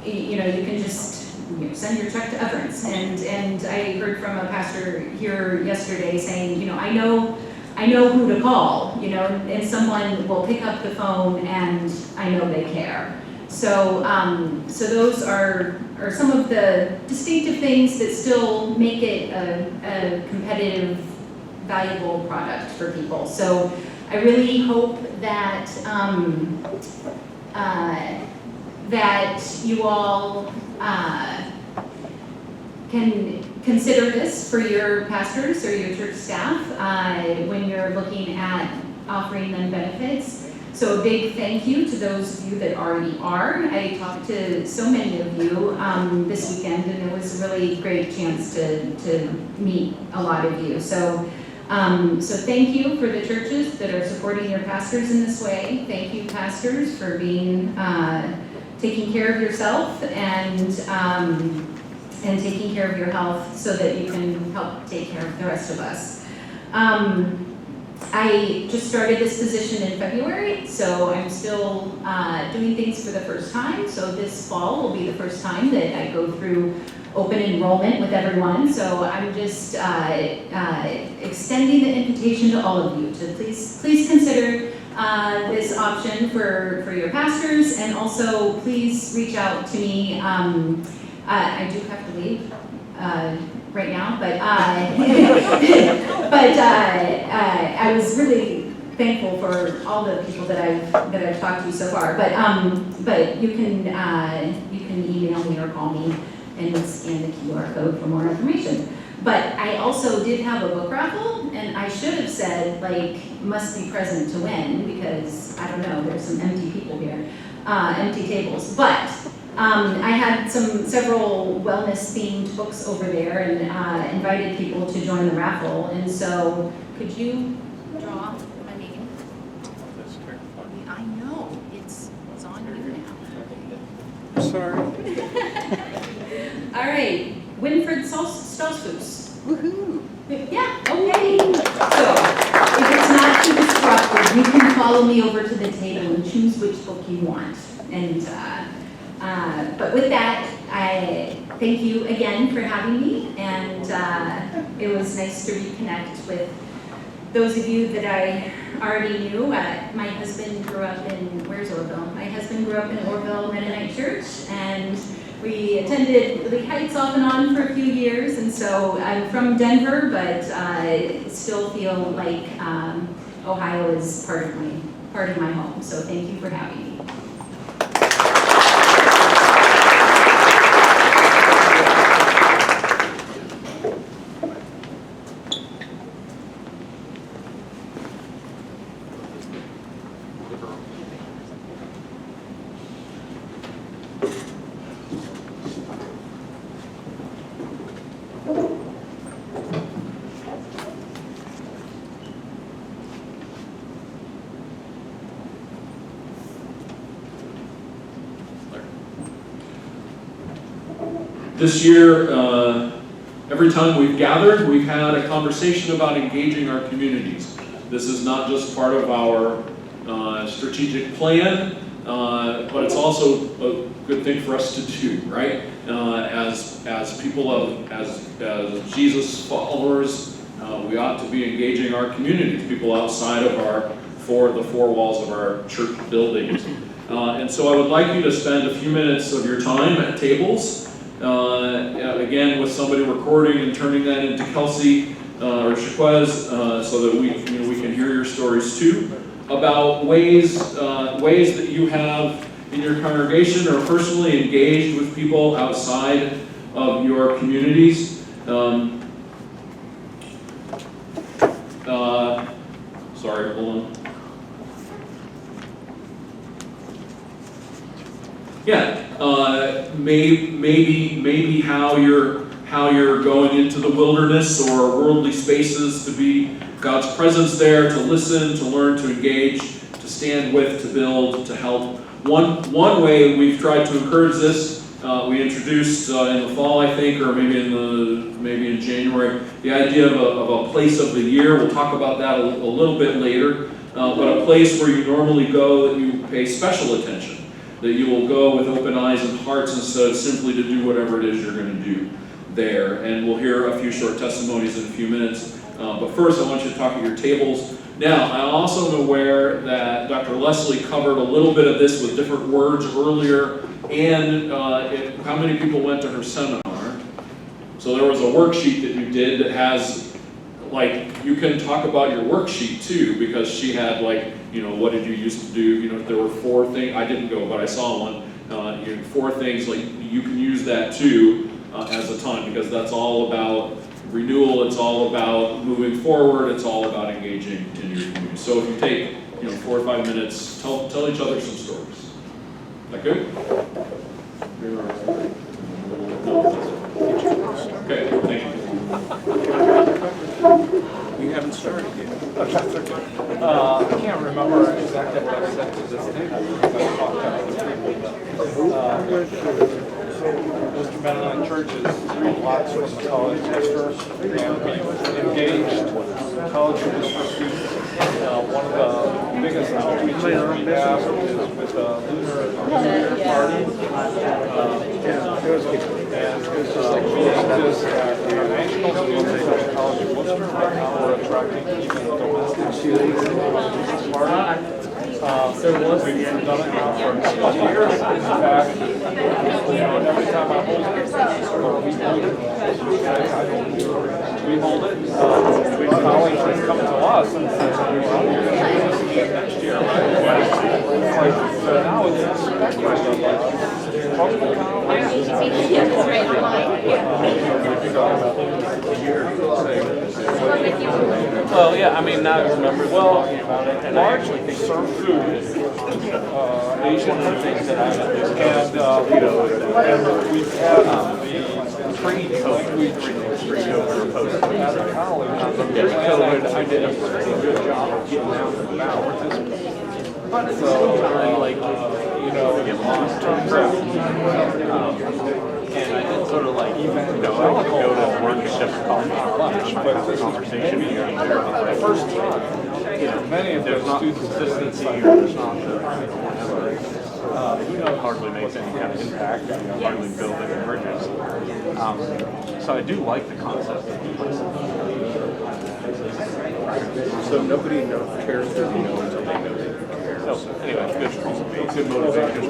you can just send your check to Everence. And I heard from a pastor here yesterday saying, I know who to call, and someone will pick up the phone and I know they care. So those are some of the distinctive things that still make it a competitive, valuable product for people. So I really hope that that you all can consider this for your pastors or your church staff when you're looking at offering them benefits. So a big thank you to those of you that already are. I talked to so many of you this weekend, and it was a really great chance to meet a lot of you. So thank you for the churches that are supporting your pastors in this way. Thank you, pastors, for being taking care of yourself and taking care of your health so that you can help take care of the rest of us. I just started this position in February, so I'm still doing things for the first time. So this fall will be the first time that I go through open enrollment with everyone. So I'm just extending the invitation to all of you to please consider this option for your pastors, and also please reach out to me. I do have to leave right now, but I was really thankful for all the people that I've talked to so far. But you can email me or call me and scan the QR code for more information. But I also did have a book raffle, and I should have said, must be present to win, because I don't know, there's some empty people here, empty tables. But I had several wellness-themed books over there, and invited people to join the raffle. And so, could you draw a name? That's terrifying. I know, it's on you now. Sorry. All right, Winfred Stolzfuss. Woohoo! Yeah, okay. So, if it's not too disruptive, you can follow me over to the table and choose which book you want. And but with that, I thank you again for having me, and it was nice to reconnect with those of you that I already knew, my husband grew up in, where's Orville? My husband grew up in Orville Mennonite Church, and we attended Lake Heights off and on for a few years, and so I'm from Denver, but still feel like Ohio is part of my home. So thank you for having me. This year, every time we've gathered, we've had a conversation about engaging our communities. This is not just part of our strategic plan, but it's also a good thing for us to do, right? As people as Jesus followers, we ought to be engaging our communities, people outside of the four walls of our church buildings. And so I would like you to spend a few minutes of your time at tables, again with somebody recording and turning that into Kelsey or Shaquez, so that we can hear your stories too, about ways that you have in your congregation or personally engaged with people outside of your communities. Sorry, hold on. Yeah, maybe how you're going into the wilderness or worldly spaces to be God's presence there, to listen, to learn, to engage, to stand with, to build, to help. One way we've tried to encourage this, we introduced in the fall, I think, or maybe in January, the idea of a place of the year. We'll talk about that a little bit later, but a place where you normally go that you pay special attention, that you will go with open eyes and hearts instead of simply to do whatever it is you're going to do there. And we'll hear a few short testimonies in a few minutes. But first, I want you to talk at your tables. Now, I also am aware that Dr. Leslie covered a little bit of this with different words earlier, and how many people went to her seminar? So there was a worksheet that you did that has, you can talk about your worksheet too, because she had what did you used to do? There were 4 things. I didn't go, but I saw one. 4 things, you can use that too as a time, because that's all about renewal, it's all about moving forward, it's all about engaging in your community. So if you take 4 or 5 minutes, tell each other some stories. Is that good? Okay, thank you. We haven't started yet. That's okay. I can't remember exactly what I said to this table because I talked out of the table. Mr. Mennonite Church is 3 blocks from the college district, and we engaged college district students. One of the biggest outreaches we have is with the Lunar Party. And it's just like we exist at the National Students at the College of Worcester. Right now we're attracting even domestic students to the party. We've done it now for 6 years. In fact, every time I hold it, we hold it. Colleagues have come to us and said, well, you're going to do this again next year, right? So now it's expected of us. From the college. Well, yeah, I mean, not remember talking about it, and largely serve food, Asian things that I and we've had the pre-COVID as a college. During COVID, I did a pretty good job of getting out and about. So, get lost in prep. And I did sort of evangelical go to worship lunch, but this conversation here and there. For the first time, many of there's not consistency or there's not hardly makes any kind of impact, hardly build any bridges. So I do like the concept of So nobody cares that you know until they know they care. So anyway, good motivation.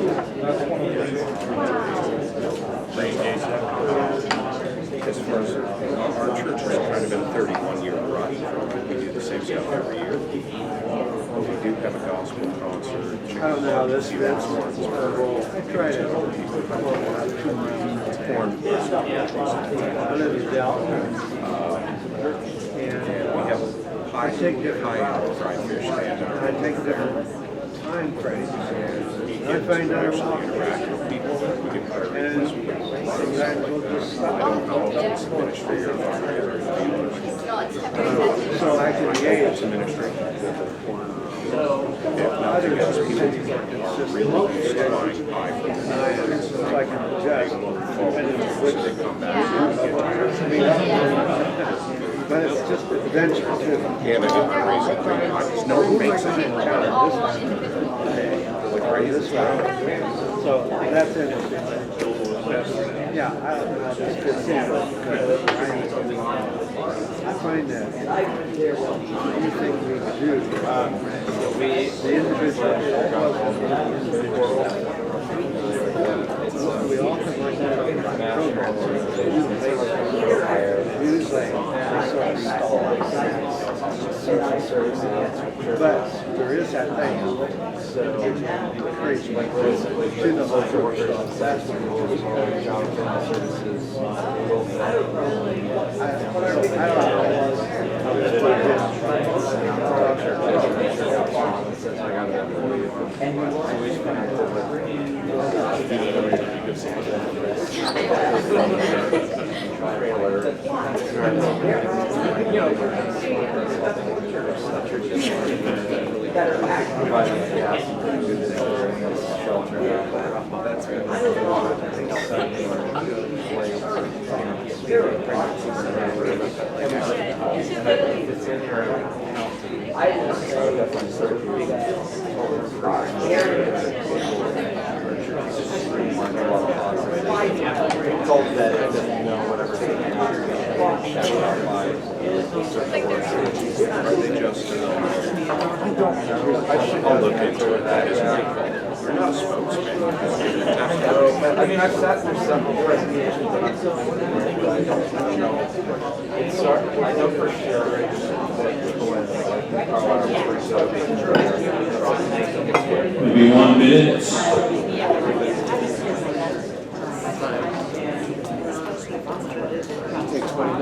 As far as our church has kind of been 31-year run. We do the same stuff every year. We do have a gospel concert. I don't know how this fits. I tried it. I live in Dalton. And we have I take different fried fish stand. I take different time frames. I find that interact with people. We can hire and sometimes we'll just I don't know if it's ministry or fundraiser so I can engage. If not together, people are really supplying pie for the So I can adjust. they come back. But it's just adventure too. Yeah, and I did my raising thing. I just know it makes it in So that's interesting. Yeah, I don't know how this fits in. I find that anything we do, the individual, we often like to talk about programs. Usually, but there is that thing that creates to the whole church. That's when the job services. I don't I'll look into it. That is You're not a spokesman. I mean, I've sat through several presentations and I don't know. It's I know for sure Maybe 1 minute. Take 20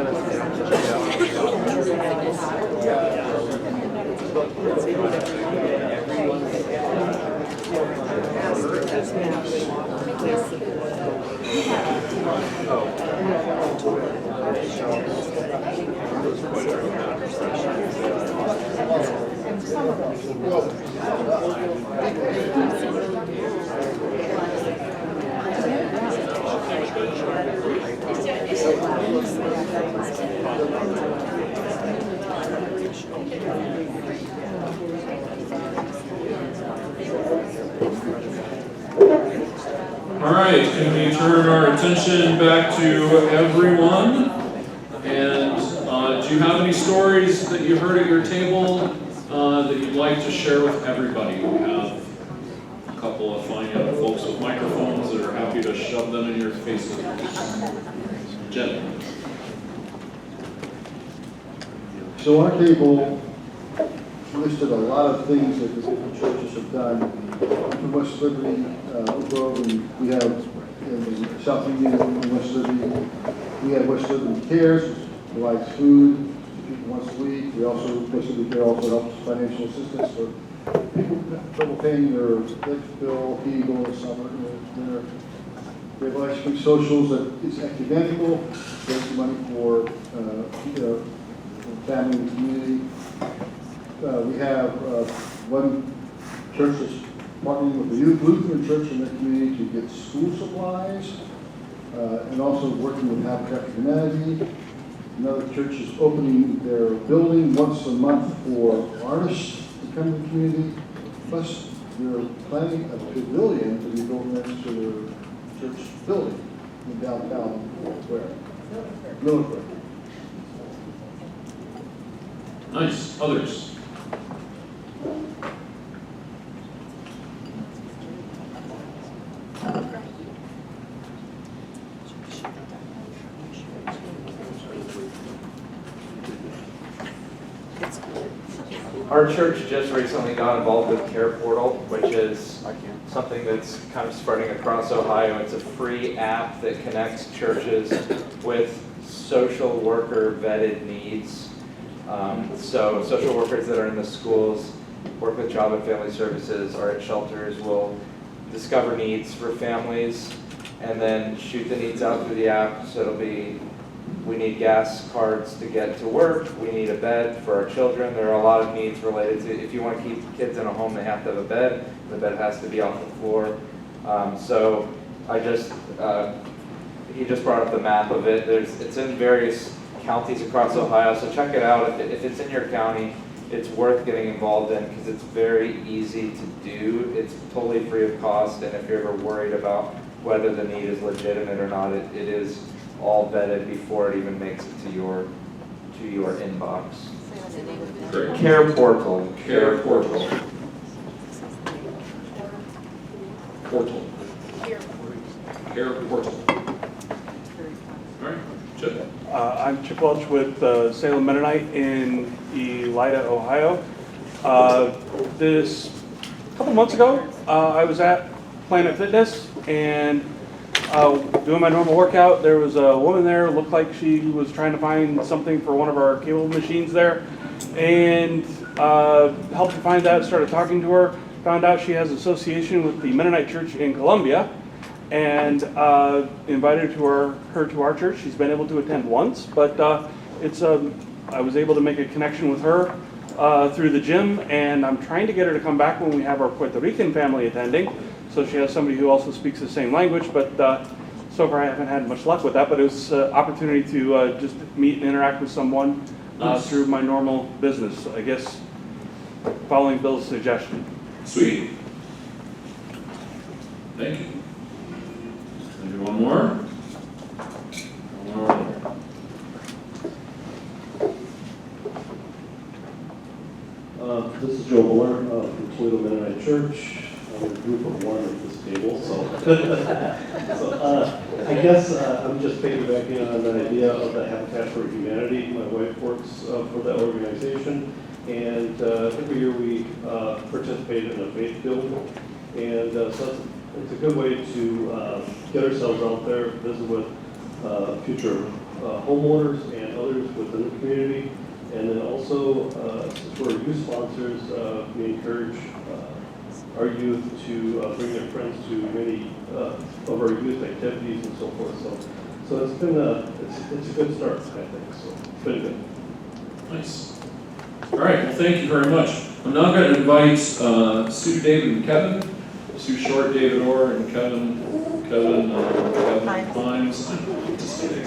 All right, can we turn our attention back to everyone? And do you have any stories that you heard at your table that you'd like to share with everybody? We have a couple of fine young folks with microphones that are happy to shove them in your faces. Jen. So our table listed a lot of things that the different churches have done in West Liberty, Oak Grove, and we have in South Union in West Liberty. We have West Liberty Cares, which provides food to people once a week. We also, West Liberty Care also helps financial assistance for people trouble paying their electric bill, heating bill in the summer, winter. We have ice cream socials that is ecumenical, raising money for family and community. We have one church that's partnering with the Youth Lutheran Church in their community to get school supplies, and also working with Habitat for Humanity. Another church is opening their building once a month for artists to come to the community. Plus, they're planning a pavilion to be built next to their church building in downtown, where? Millersburg. Nice. Others? Our church just recently got involved with Care Portal, which is something that's kind of spreading across Ohio. It's a free app that connects churches with social worker vetted needs. So social workers that are in the schools, work with Job and Family Services, or at shelters will discover needs for families and then shoot the needs out through the app. So it'll be, we need gas cards to get to work, we need a bed for our children. There are a lot of needs related to, if you want to keep kids in a home, they have to have a bed. The bed has to be off the floor. So I just, he just brought up the map of it. It's in various counties across Ohio, so check it out. If it's in your county, it's worth getting involved in because it's very easy to do. It's totally free of cost, and if you're ever worried about whether the need is legitimate or not, it is all vetted before it even makes it to your inbox. Great. Care Portal. Care Portal. Portal. Care Portal. All right, Chip. I'm Chip Welch with Salem Mennonite in Elida, Ohio. This couple months ago, I was at Planet Fitness and doing my normal workout. There was a woman there, looked like she was trying to find something for one of our cable machines there, and helped her find that, started talking to her, found out she has association with the Mennonite Church in Columbia, and invited her to our church. She's been able to attend once, but I was able to make a connection with her through the gym, and I'm trying to get her to come back when we have our Puerto Rican family attending, so she has somebody who also speaks the same language, but so far I haven't had much luck with that, but it was an opportunity to just meet and interact with someone through my normal business, I guess, following Bill's suggestion. Sweet. Thank you. Maybe one more? One more. This is Joe Muller from Toledo Mennonite Church. I'm in a group of one at this table, so I guess I'm just piggybacking on the idea of the Habitat for Humanity. My wife works for that organization, and every year we participate in a faith build, and so it's a good way to get ourselves out there, visit with future homeowners and others within the community. And then also, since we're youth sponsors, we encourage our youth to bring their friends to many of our youth activities and so forth. So it's been it's a good start, I think. So it's been good. Nice. All right. Well, thank you very much. I'm now going to invite Sue, David, and Kevin. Sue Short, David Orr, and Kevin Fimes. Just kidding.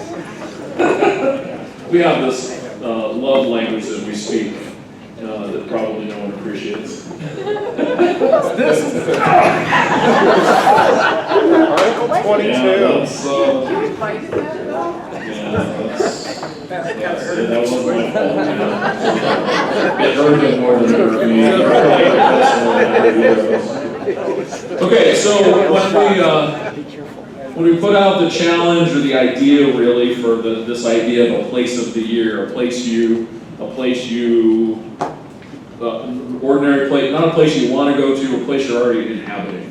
We have this love language that we speak that probably no one appreciates. Article 22. That wasn't my fault. It hurt him more than it hurt me. Okay, so when we put out the challenge or the idea really for this idea of a place of the year, a place you ordinary place, not a place you want to go to, a place you're already inhabiting.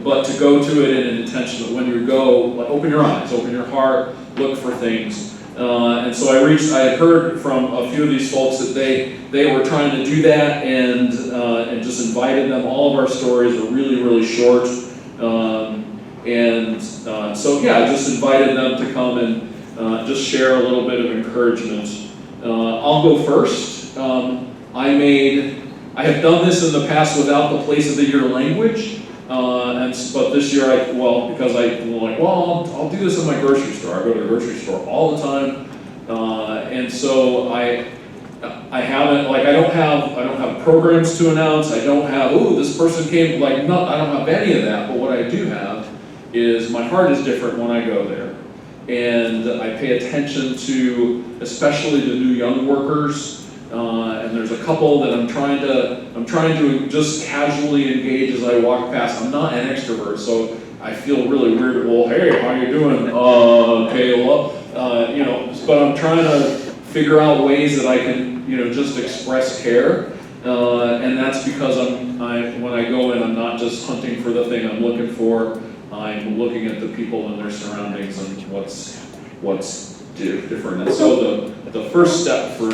But to go to it in an intention that when you go, like, open your eyes, open your heart, look for things. And so I had heard from a few of these folks that they were trying to do that and just invited them. All of our stories are really, really short. So I just invited them to come and just share a little bit of encouragement. I'll go first. I have done this in the past without the place of the year language, but this year I'll do this in my grocery store. I go to the grocery store all the time, and so I don't have programs to announce. I don't have this person came, I don't have any of that. But what I do have is my heart is different when I go there, and I pay attention to especially the new young workers. And there's a couple that I'm trying to just casually engage as I walk past. I'm not an extrovert, so I feel really weird. Well, hey, how you doing? Okay, well, but I'm trying to figure out ways that I can, just express care. And that's because when I go in, I'm not just hunting for the thing I'm looking for. I'm looking at the people and their surroundings and what's different. And so the first step for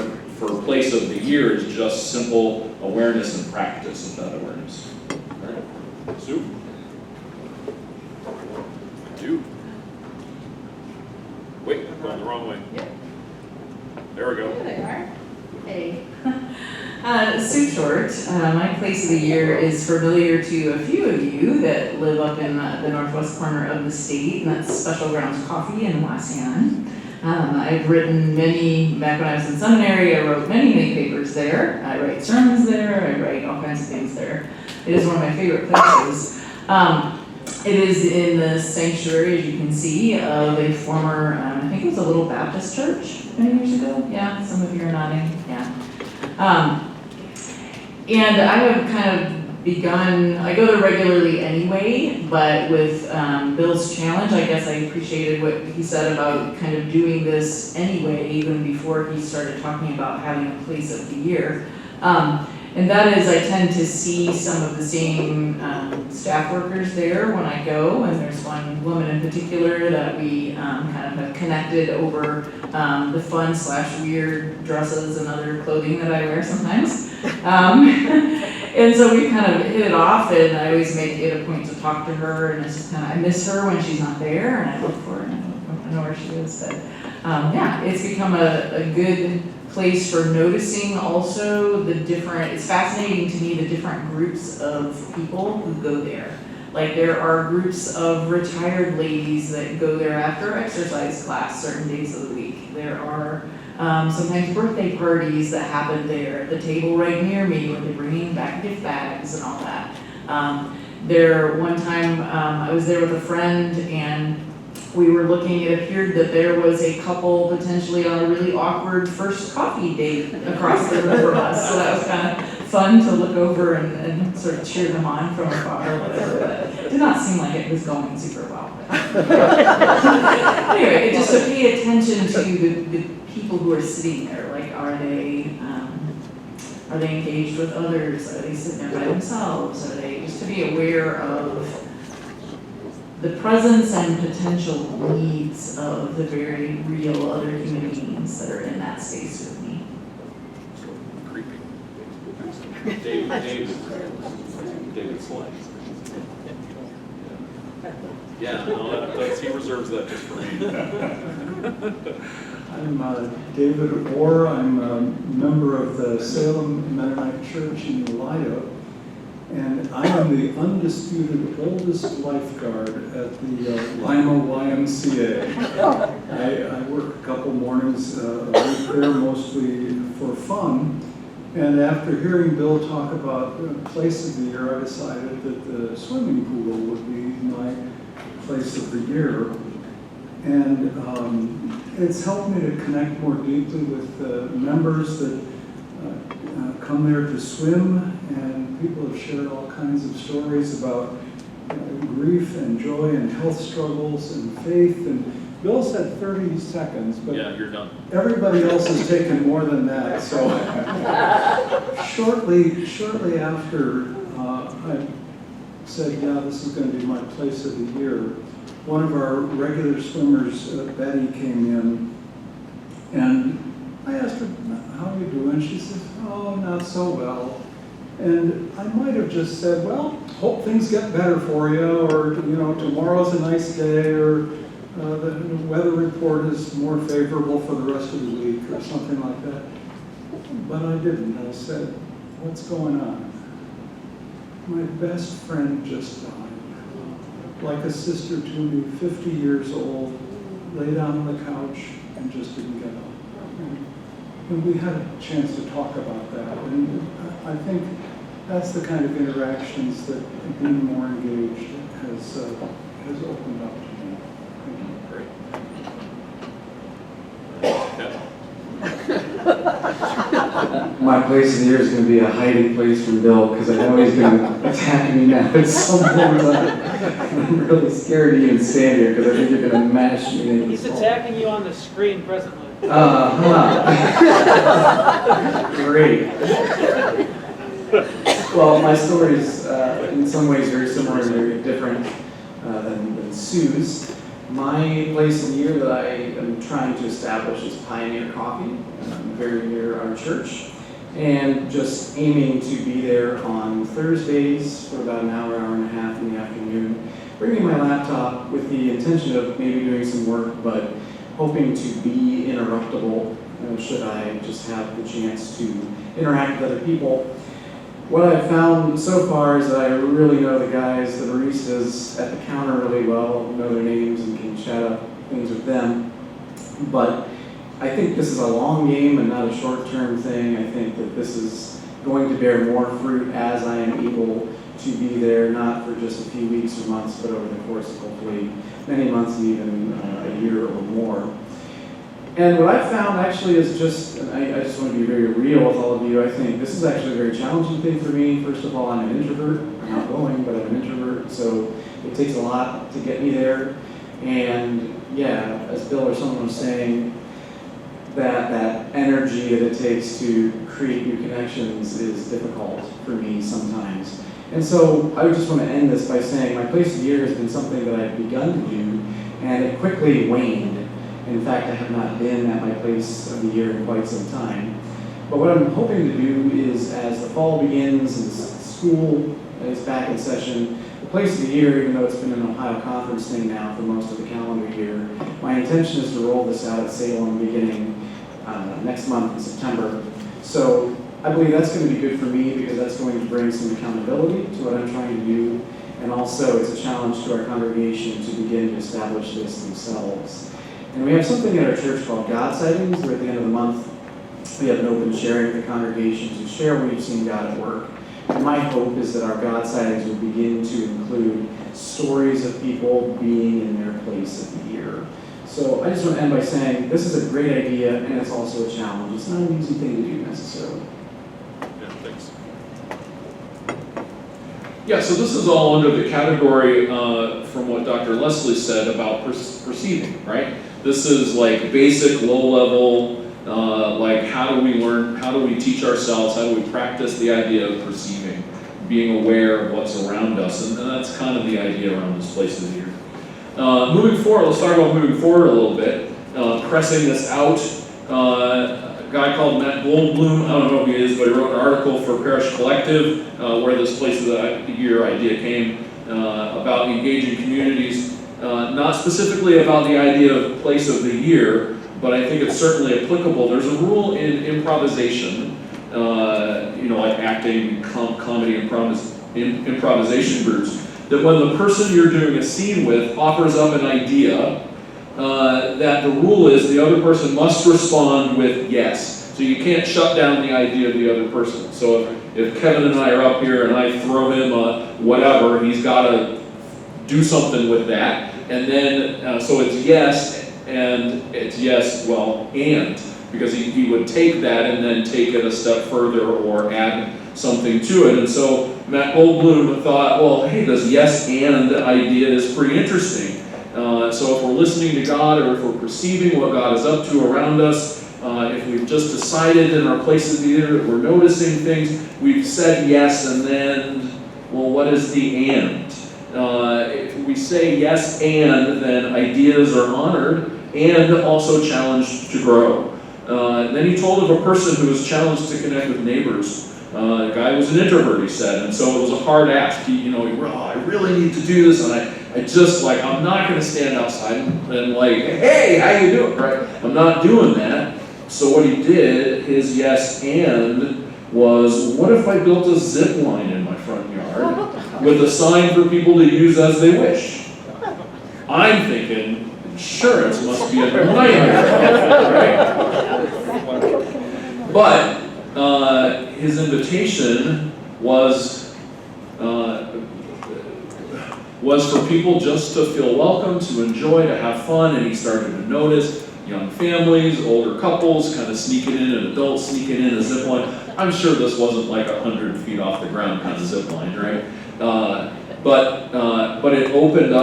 place of the year is just simple awareness and practice of that awareness. All right, Sue? You? Wait, I'm going the wrong way. Yep. There we go. There they are. Hey. Sue Short. My place of the year is familiar to a few of you that live up in the northwest corner of the state, and that's Special Grounds Coffee in Wassian. I've written back when I was in seminary, I wrote many papers there. I write sermons there, I write all kinds of things there. It is one of my favorite places. It is in the sanctuary, as you can see, of a former, I think it was a little Baptist church many years ago. Yeah, some of you are nodding, yeah. And I have kind of I go there regularly anyway, but with Bill's challenge, I guess I appreciated what he said about kind of doing this anyway, even before he started talking about having a place of the year. And that is, I tend to see some of the same staff workers there when I go, and there's one woman in particular that we kind of have connected over the fun/weird dresses and other clothing that I wear sometimes. And so we kind of hit it off, and I always make it a point to talk to her, and it's just kind of, I miss her when she's not there, and I look for her, and I know where she is, but yeah, it's become a good place for noticing also it's fascinating to me the different groups of people who go there. Like there are groups of retired ladies that go there after exercise class certain days of the week. There are sometimes birthday parties that happen there at the table right near me where they're bringing back gift bags and all that. One time I was there with a friend and we were looking, it appeared that there was a couple potentially on a really awkward first coffee date across the room from us. So that was kind of fun to look over and sort of cheer them on from afar or whatever. But it did not seem like it was going super well. Anyway, just to pay attention to the people who are sitting there. Like, are they engaged with others? Are they sitting there by themselves? Are they just to be aware of the presence and potential needs of the very real other human beings that are in that space with me. Creepy. David Slay. Yeah, no, he reserves that just for me. I'm David Orr. I'm a member of the Salem Mennonite Church in Lido. And I am the undisputed oldest lifeguard at the Lima YMCA. I work a couple mornings a week there, mostly for fun. And after hearing Bill talk about place of the year, I decided that the swimming pool would be my place of the year. And it's helped me to connect more deeply with members that come there to swim, and people have shared all kinds of stories about grief and joy and health struggles and faith. And Bill said 30 seconds, but yeah, you're done. Everybody else has taken more than that. So shortly after I said, yeah, this is going to be my place of the year, one of our regular swimmers, Betty, came in, and I asked her, how are you doing? She said, oh, not so well. And I might have just said, well, hope things get better for you, or, tomorrow's a nice day, or the weather report is more favorable for the rest of the week, or something like that. But I didn't. I said, what's going on? My best friend just died. Like a sister to me, 50 years old, lay down on the couch and just didn't get up. And we had a chance to talk about that. And I think that's the kind of interactions that being more engaged has opened up to me. Great. my place of the year is going to be a hiding place from Bill, because I know he's going to attack me now at some point. I'm really scared to even stand here, because I think you're going to mash me in. He's attacking you on the screen presently. Great. Well, my story is in some ways very similar and very different than Sue's. My place in the year that I am trying to establish is Pioneer Coffee, very near our church, and just aiming to be there on Thursdays for about an hour, hour and a half in the afternoon, bringing my laptop with the intention of maybe doing some work, but hoping to be interruptible should I just have the chance to interact with other people. What I've found so far is that I really know the guys, the baristas at the counter really well, know their names and can chat up things with them. But I think this is a long game and not a short-term thing. I think that this is going to bear more fruit as I am able to be there, not for just a few weeks or months, but over the course of hopefully many months and even a year or more. And what I've found actually is just, and I just want to be very real with all of you, I think this is actually a very challenging thing for me. First of all, I'm an introvert. I'm outgoing, but I'm an introvert, so it takes a lot to get me there. And yeah, as Bill or someone was saying, that energy that it takes to create new connections is difficult for me sometimes. And so I just want to end this by saying my place of the year has been something that I've begun to do, and it quickly waned. In fact, I have not been at my place of the year in quite some time. But what I'm hoping to do is, as the fall begins and school is back in session, the place of the year, even though it's been an Ohio Conference thing now for most of the calendar year, my intention is to roll this out at Salem beginning next month in September. So I believe that's going to be good for me, because that's going to bring some accountability to what I'm trying to do. And also it's a challenge to our congregation to begin to establish this themselves. And we have something at our church called God Sightings, where at the end of the month, we have an open sharing with the congregation to share when we've seen God at work. And my hope is that our God Sightings will begin to include stories of people being in their place of the year. So I just want to end by saying this is a great idea, and it's also a challenge. It's not an easy thing to do necessarily. Yeah, thanks. Yeah, so this is all under the category from what Dr. Leslie said about perceiving, right? This is like basic, low-level, like how do we learn, how do we teach ourselves, how do we practice the idea of perceiving, being aware of what's around us, and that's kind of the idea around this place of the year. Moving forward, let's talk about moving forward a little bit, pressing this out. A guy called Matt Goldblum, I don't know who he is, but he wrote an article for Parish Collective where this place of the year idea came about engaging communities. Not specifically about the idea of place of the year, but I think it's certainly applicable. There's a rule in improvisation, like acting, comedy, improvisation groups, that when the person you're doing a scene with offers up an idea, that the rule is the other person must respond with yes. So you can't shut down the idea of the other person. So if Kevin and I are up here and I throw him a whatever, he's got to do something with that. And then, so it's yes, and it's yes, well, and. Because he would take that and then take it a step further or add something to it. And so Matt Goldblum thought, well, hey, this yes and idea is pretty interesting. So if we're listening to God, or if we're perceiving what God is up to around us, if we've just decided in our place of the year that we're noticing things, we've said yes, and then, well, what is the and? If we say yes and, then ideas are honored and also challenged to grow. Then he told of a person who was challenged to connect with neighbors. The guy was an introvert, he said, and so it was a hard ask. I really need to do this, and I just, I'm not going to stand outside and hey, how you doing, right? I'm not doing that. So what he did, his yes and, was, what if I built a zip line in my front yard with a sign for people to use as they wish? I'm thinking, insurance must be a nightmare, right? But his invitation was for people just to feel welcome, to enjoy, to have fun, and he started to notice young families, older couples kind of sneaking in, and adults sneaking in a zip line. I'm sure this wasn't like 100 feet off the ground kind of zip line, right? But it opened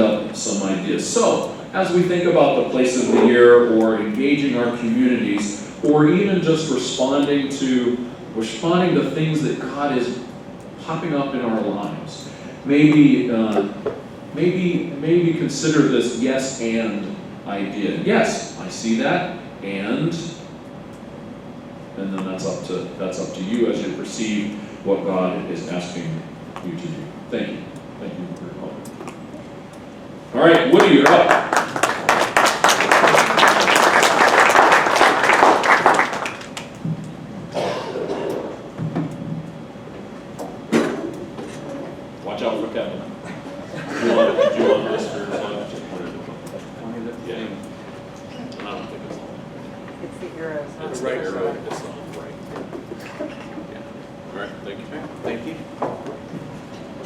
up some ideas. So as we think about the place of the year, or engaging our communities, or even just responding to things that God is popping up in our lives, maybe consider this yes and idea. Yes, I see that, and then that's up to you as you perceive what God is asking you to do. Thank you for your help. All right, Woody, you're up. Watch out for Kevin. Do you want this for yourself? Yeah. I don't think it's all. It's the arrows. It's right arrow. It's all right. Yeah. All right. Thank you. Thank you.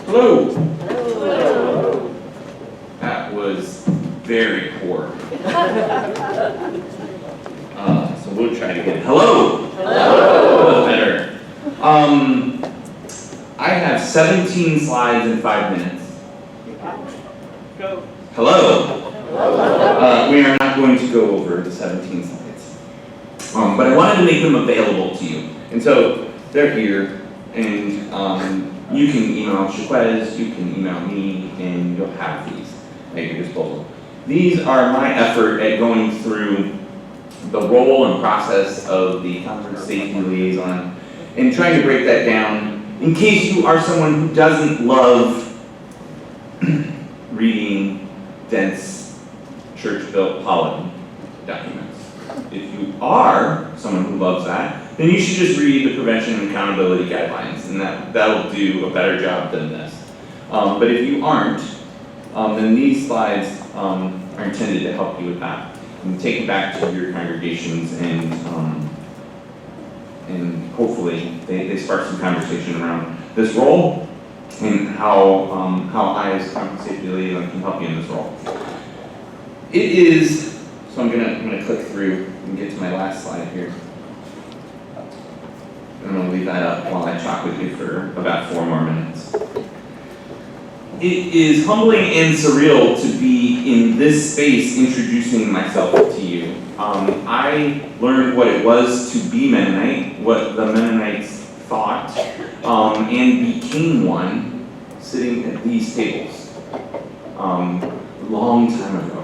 Hello. Hello. That was very poor. So we'll try it again. Hello. Hello. That was better. I have 17 slides in 5 minutes. Go. Hello. We are not going to go over the 17 slides. But I wanted to make them available to you. And so they're here, and you can email Shaquez, you can email me, and you'll have these at your disposal. These are my effort at going through the role and process of the conference safety liaison and trying to break that down in case you are someone who doesn't love reading dense church-built polity documents. If you are someone who loves that, then you should just read the prevention and accountability guidelines, and that'll do a better job than this. But if you aren't, then these slides are intended to help you with that. And take it back to your congregations, and hopefully they spark some conversation around this role and how I as conference safety liaison can help you in this role. It is, so I'm gonna click through and get to my last slide here. I'm gonna leave that up while I talk with you for about 4 more minutes. It is humbling and surreal to be in this space introducing myself to you. I learned what it was to be Mennonite, what the Mennonites thought, and became one sitting at these tables a long time ago.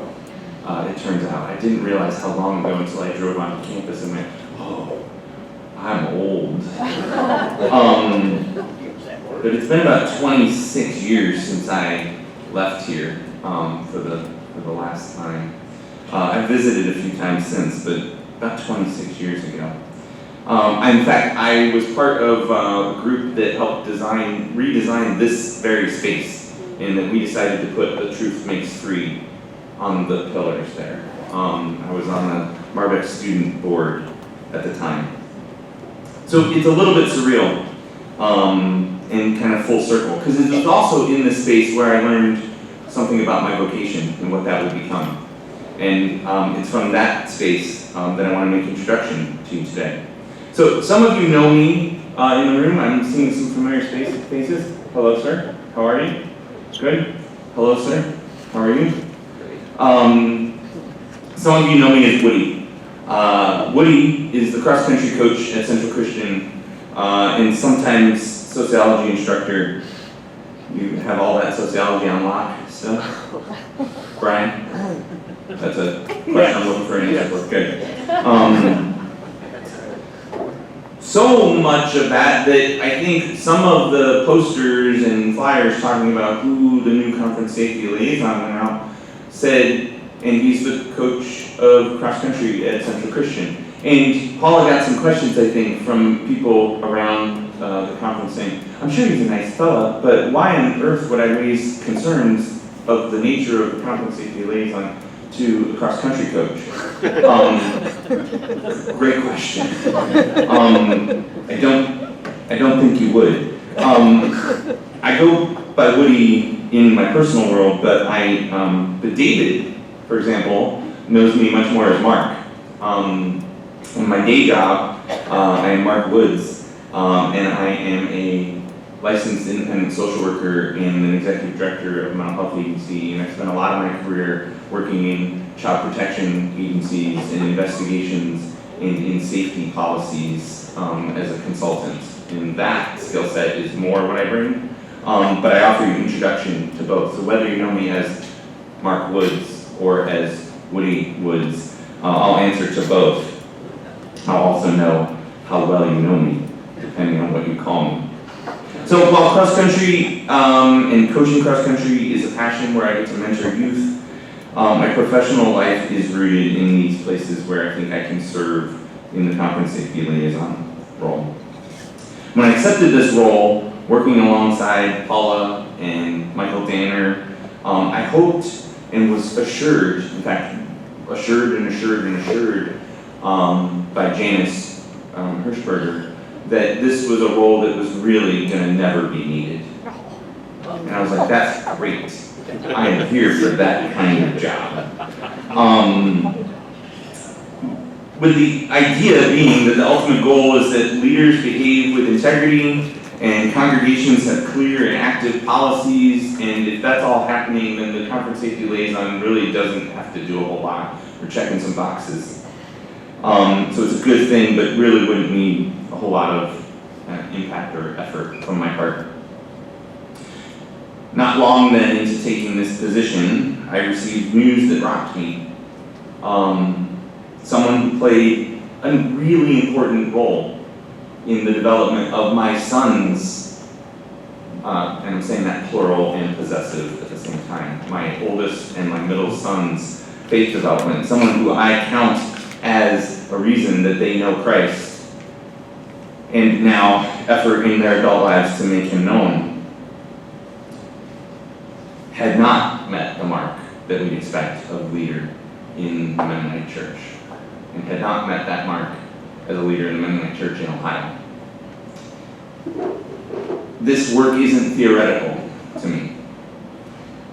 It turns out. I didn't realize how long ago until I drove onto campus and went, oh, I'm old. But it's been about 26 years since I left here for the last time. I've visited a few times since, but about 26 years ago. In fact, I was part of a group that helped redesign this very space, and that we decided to put "The Truth Makes Free" on the pillars there. I was on the Marbeck student board at the time. So it's a little bit surreal, and kind of full circle, because it was also in this space where I learned something about my vocation and what that would become. And it's from that space that I want to make an introduction to you today. So some of you know me in the room. I'm seeing some familiar faces. Hello, sir. How are you? Good. Hello, sir. How are you? Some of you know me as Woody. Woody is the cross-country coach at Central Christian, and sometimes sociology instructor. You have all that sociology on lock still? Brian? That's a question I'm looking for in the network. Good. So much of that I think some of the posters and flyers talking about who the new conference safety liaison went out said, and he's the coach of cross country at Central Christian. And Paula got some questions, I think, from people around the conference saying, I'm sure he's a nice fella, but why on earth would I raise concerns of the nature of the conference safety liaison to a cross country coach? Great question. I don't think you would. I go by Woody in my personal world, but David, for example, knows me much more as Mark. In my day job, I am Mark Woods, and I am a licensed independent social worker and an executive director of a mental health agency, and I spent a lot of my career working in child protection agencies and investigations and in safety policies as a consultant. And that skill set is more what I bring, but I offer you an introduction to both. So whether you know me as Mark Woods or as Woody Woods, I'll answer to both. I'll also know how well you know me, depending on what you call me. So while cross country and coaching cross country is a passion where I get to mentor youth, my professional life is rooted in these places where I think I can serve in the conference safety liaison role. When I accepted this role, working alongside Paula and Michael Danner, I hoped and was assured, in fact, assured by Janice Hirschberger, that this was a role that was really going to never be needed. And I was like, that's great. I am here for that kind of job. With the idea being that the ultimate goal is that leaders behave with integrity and congregations have clear and active policies, and if that's all happening, then the conference safety liaison really doesn't have to do a whole lot. We're checking some boxes. So it's a good thing, but really wouldn't need a whole lot of impact or effort from my part. Not long then into taking this position, I received news that rocked me. Someone who played a really important role in the development of my son's, and I'm saying that plural and possessive at the same time, my oldest and my middle son's faith development, someone who I count as a reason that they know Christ, and now effort in their adult lives to make him known, had not met the mark that we'd expect of a leader in the Mennonite church, and had not met that mark as a leader in the Mennonite church in Ohio. This work isn't theoretical to me.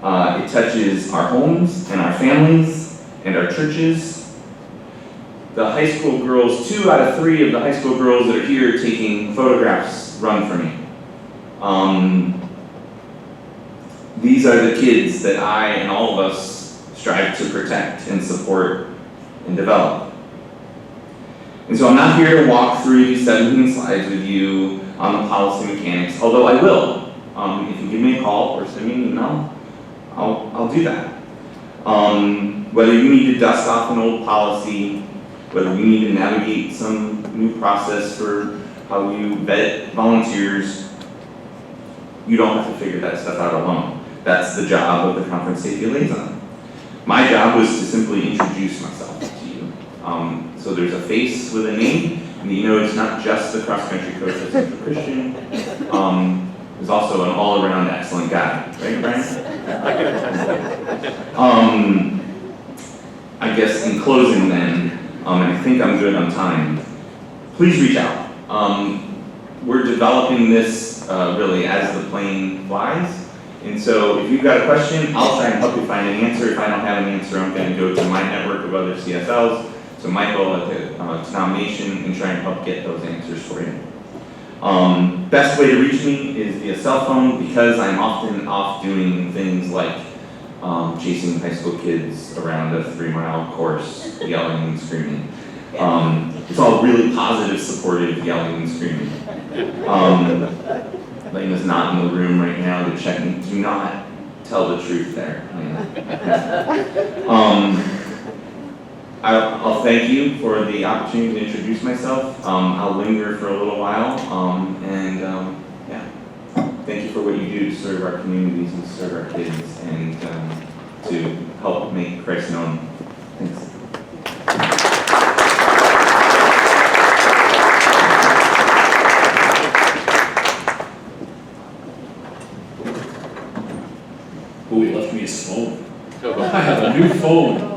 It touches our homes and our families and our churches. The high school girls, 2 out of 3 of the high school girls that are here taking photographs run for me. These are the kids that I and all of us strive to protect and support and develop. And so I'm not here to walk through these 17 slides with you on the policy mechanics, although I will. If you give me a call or send me an email, I'll do that. Whether you need to dust off an old policy, whether you need to navigate some new process for how you vet volunteers, you don't have to figure that stuff out alone. That's the job of the conference safety liaison. My job was to simply introduce myself to you. So there's a face with a name, and you know it's not just the cross-country coach that's a Christian. There's also an all-around excellent guy, right, Brian? I guess in closing then, and I think I'm good on time, please reach out. We're developing this really as the plane flies. And so if you've got a question, I'll try and help you find an answer. If I don't have an answer, I'm going to go to my network of other CSLs, so Michael at the denomination, and try and help get those answers for you. Best way to reach me is via cell phone, because I'm often off doing things like chasing high school kids around a 3-mile course, yelling and screaming. It's all really positive, supportive yelling and screaming. Lena's not in the room right now to check me. Do not tell the truth there, Lena. I'll thank you for the opportunity to introduce myself. I'll linger for a little while, yeah. Thank you for what you do to serve our communities and serve our kids and to help make Christ known. Thanks. Oh, he left me his phone. I have a new phone.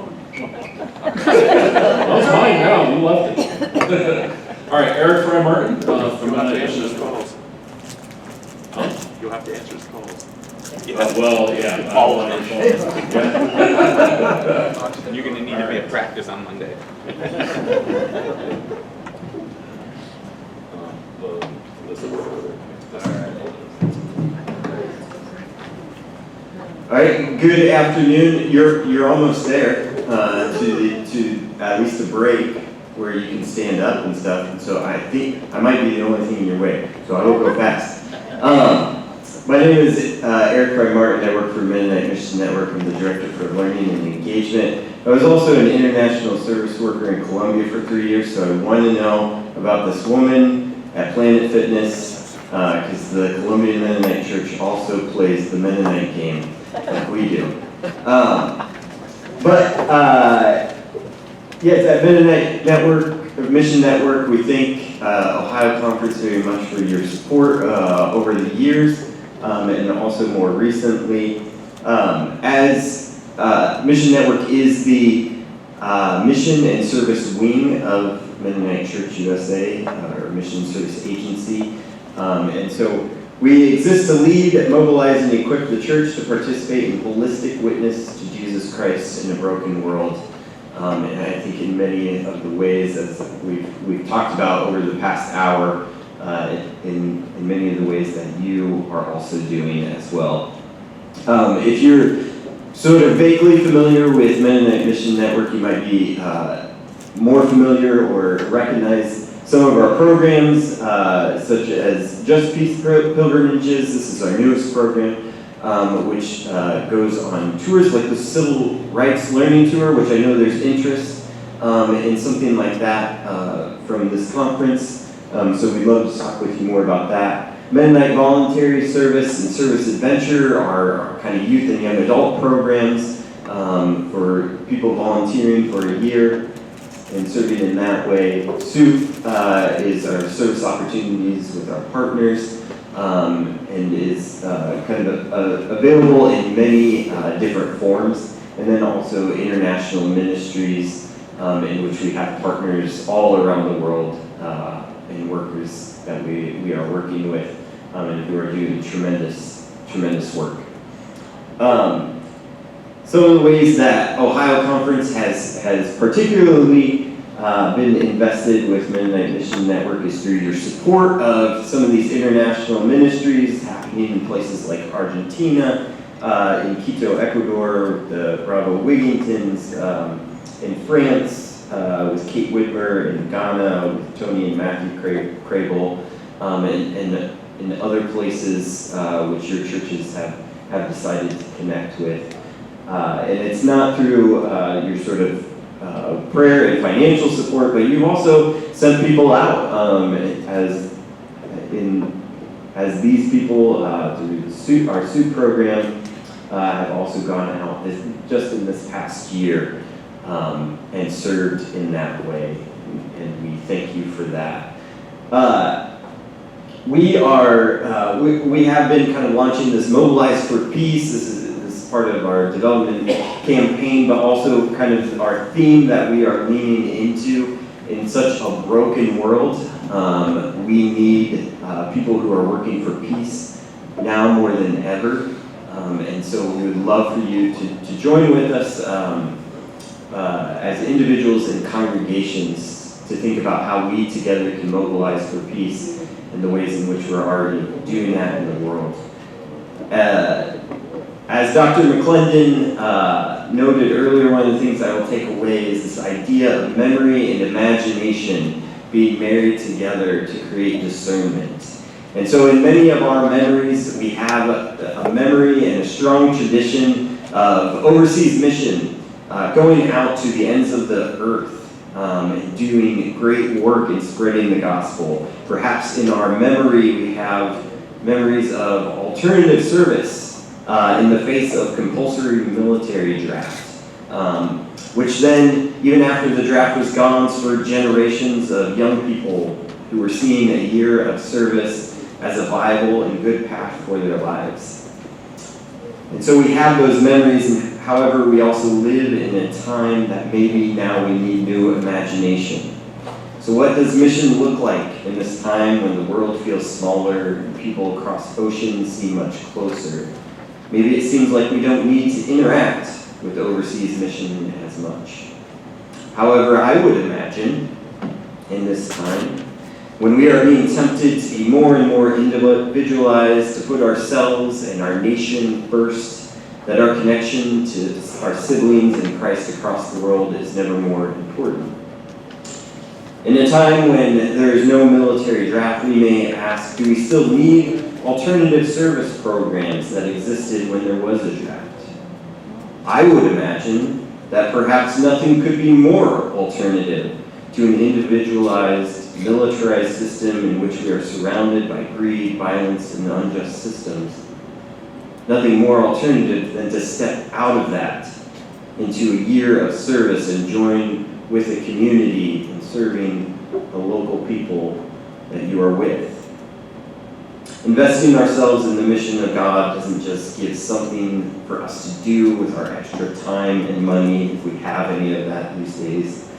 Well, it's mine now, you left it. All right, Eric Fry Martin from Mennonite. You'll have to answer his calls. Well, yeah. Follow on your phone. Yeah. You're going to need to be a practice on Monday. All right, good afternoon. You're almost there to at least a break where you can stand up and stuff. And so I think I might be the only thing in your way, so I will go fast. My name is Eric Craig Martin. I work for Mennonite Mission Network. I'm the Director for Learning and Engagement. I was also an international service worker in Colombia for 3 years, so I wanted to know about this woman at Planet Fitness, because the Colombian Mennonite Church also plays the Mennonite game like we do. Yes, at Mennonite Network, Mission Network, we thank Ohio Conference very much for your support over the years, and also more recently. As Mission Network is the mission and service wing of Mennonite Church USA, or Mission Service Agency, and so we exist to lead, mobilize, and equip the church to participate in holistic witness to Jesus Christ in a broken world. And I think in many of the ways, as we've talked about over the past hour, in many of the ways that you are also doing as well. If you're sort of vaguely familiar with Mennonite Mission Network, you might be more familiar or recognize some of our programs, such as Just Peace Pilgrimages. This is our newest program, which goes on tours like the Civil Rights Learning Tour, which I know there's interest in something like that from this conference. So we'd love to talk with you more about that. Mennonite Voluntary Service and Service Adventure are our kind of youth and young adult programs for people volunteering for a year and serving in that way. SOUP is our service opportunities with our partners, and is kind of available in many different forms. And then also international ministries, in which we have partners all around the world, and workers that we are working with, and who are doing tremendous work. Some of the ways that Ohio Conference has particularly been invested with Mennonite Mission Network is through your support of some of these international ministries happening in places like Argentina, in Quito, Ecuador, the Bravo Wigingtons, in France, with Kate Whitmer, in Ghana, with Tony and Matthew Crable, and in other places which your churches have decided to connect with. And it's not through your sort of prayer and financial support, but you've also sent people out as these people through our SOUP program have also gone out just in this past year and served in that way, and we thank you for that. We have been kind of launching this Mobilize for Peace. This is part of our development campaign, but also kind of our theme that we are leaning into in such a broken world. We need people who are working for peace now more than ever. And so we would love for you to join with us as individuals and congregations to think about how we together can mobilize for peace and the ways in which we're already doing that in the world. As Dr. McClendon noted earlier, one of the things I will take away is this idea of memory and imagination being married together to create discernment. And so in many of our memories, we have a memory and a strong tradition of overseas mission, going out to the ends of the earth, and doing great work in spreading the gospel. Perhaps in our memory, we have memories of alternative service in the face of compulsory military draft, which then, even after the draft was gone, spurred generations of young people who were seeing a year of service as a viable and good path for their lives. And so we have those memories, and however, we also live in a time that maybe now we need new imagination. So what does mission look like in this time when the world feels smaller and people across oceans seem much closer? Maybe it seems like we don't need to interact with the overseas mission as much. However, I would imagine in this time, when we are being tempted to be more and more individualized, to put ourselves and our nation first, that our connection to our siblings in Christ across the world is never more important. In a time when there is no military draft, we may ask, do we still need alternative service programs that existed when there was a draft? I would imagine that perhaps nothing could be more alternative to an individualized, militarized system in which we are surrounded by greed, violence, and unjust systems. Nothing more alternative than to step out of that into a year of service and join with a community in serving the local people that you are with. Investing ourselves in the mission of God doesn't just give something for us to do with our extra time and money, if we have any of that these days.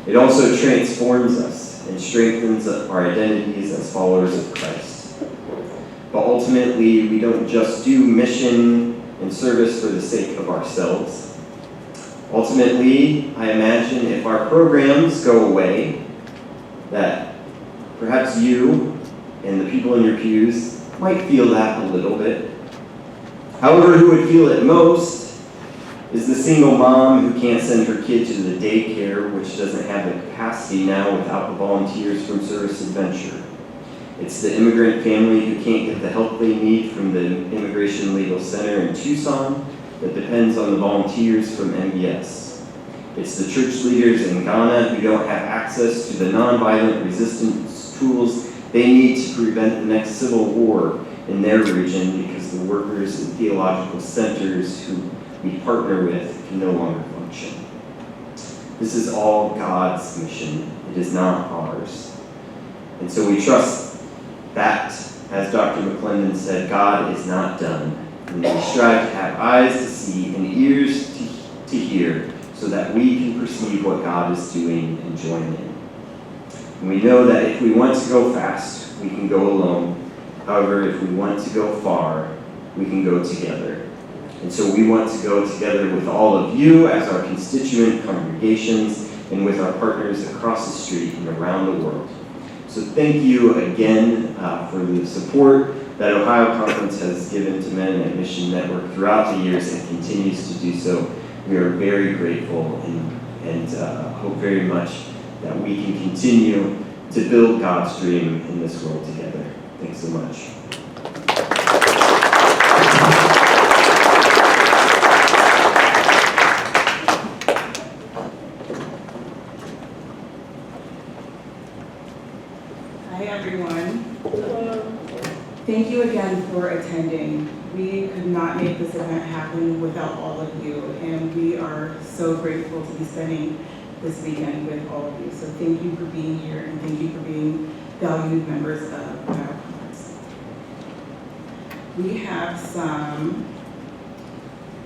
It also transforms us and strengthens our identities as followers of Christ. But ultimately, we don't just do mission and service for the sake of ourselves. Ultimately, I imagine if our programs go away, that perhaps you and the people in your pews might feel that a little bit. However, who would feel it most is the single mom who can't send her kid to the daycare, which doesn't have the capacity now without the volunteers from Service Adventure. It's the immigrant family who can't get the help they need from the Immigration Legal Center in Tucson that depends on the volunteers from MBS. It's the church leaders in Ghana who don't have access to the nonviolent resistance tools they need to prevent the next civil war in their region because the workers and theological centers who we partner with can no longer function. This is all God's mission. It is not ours. And so we trust that, as Dr. McClendon said, God is not done. And we strive to have eyes to see and ears to hear so that we can perceive what God is doing and join in. And we know that if we want to go fast, we can go alone. However, if we want to go far, we can go together. And so we want to go together with all of you as our constituent congregations and with our partners across the street and around the world. So thank you again for the support that Ohio Conference has given to Mennonite Mission Network throughout the years and continues to do so. We are very grateful and hope very much that we can continue to build God's dream in this world together. Thanks so much. Hi everyone. Thank you again for attending. We could not make this event happen without all of you, and we are so grateful to be spending this weekend with all of you. So thank you for being here, and thank you for being valued members of our conference. We have some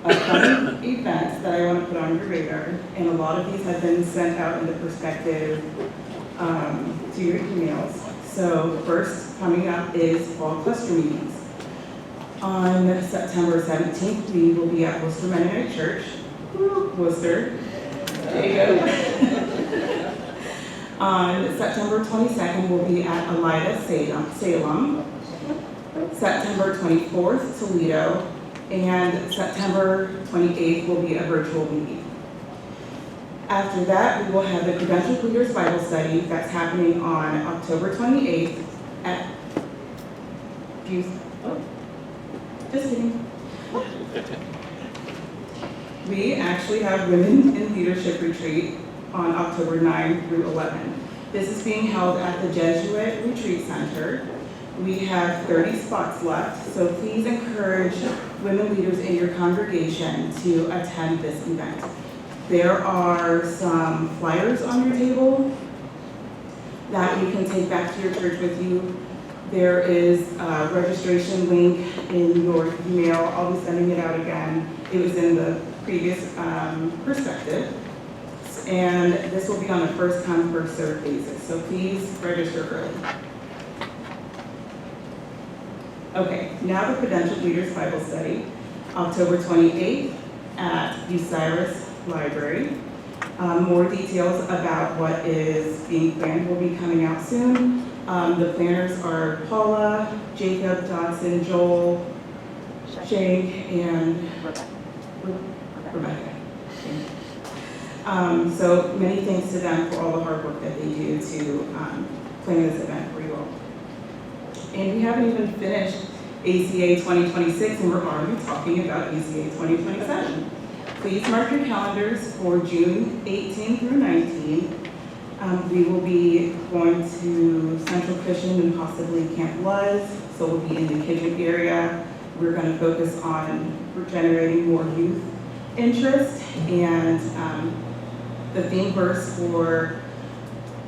upcoming events that I want to put on your radar, and a lot of these have been sent out in the perspective to your emails. So first coming up is fall cluster meetings. On September 17th, we will be at Worcester Mennonite Church, Worcester. There you go. On September 22nd, we'll be at Elida, Salem. September 24th, Toledo. And September 28th will be a virtual meeting. After that, we will have the Credentialed Leaders Bible Study that's happening on October 28th at just kidding. We actually have Women in Leadership Retreat on October 9 through 11. This is being held at the Jesuit Retreat Center. We have 30 spots left, so please encourage women leaders in your congregation to attend this event. There are some flyers on your table that you can take back to your church with you. There is a registration link in your email. I'll be sending it out again. It was in the previous perspective. And this will be on a first come, first served basis. So please register early. Okay, now the Credentialed Leaders Bible Study, October 28th at Bucyrus Library. More details about what is being planned will be coming out soon. The planners are Paula, Jacob, Dodson, Joel, Jake, and Rebecca. So many thanks to them for all the hard work that they do to plan this event for you all. And we haven't even finished ACA 2026, and we're already talking about ACA 2027. Please mark your calendars for June 18 through 19. We will be going to Central Christian and possibly Camp Luz, so we'll be in the Kidron area. We're going to focus on generating more youth interest, and the theme verse for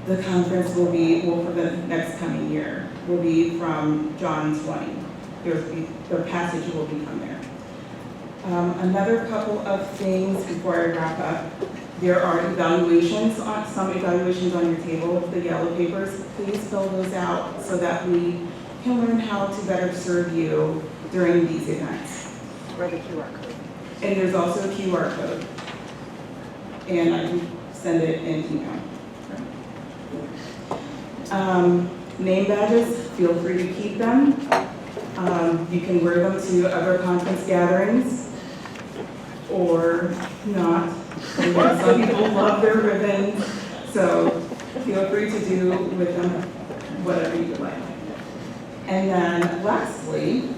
the conference will be, well, for the next coming year, will be from John 20. The passage will be from there. Another couple of things before I wrap up. There are some evaluations on your table, the yellow papers. Please fill those out so that we can learn how to better serve you during these events. Or the QR code. And there's also a QR code. And I can send it in email. Name badges, feel free to keep them. You can wear them to other conference gatherings or not. Some people love their ribbons, so feel free to do with them whatever you like. And then lastly,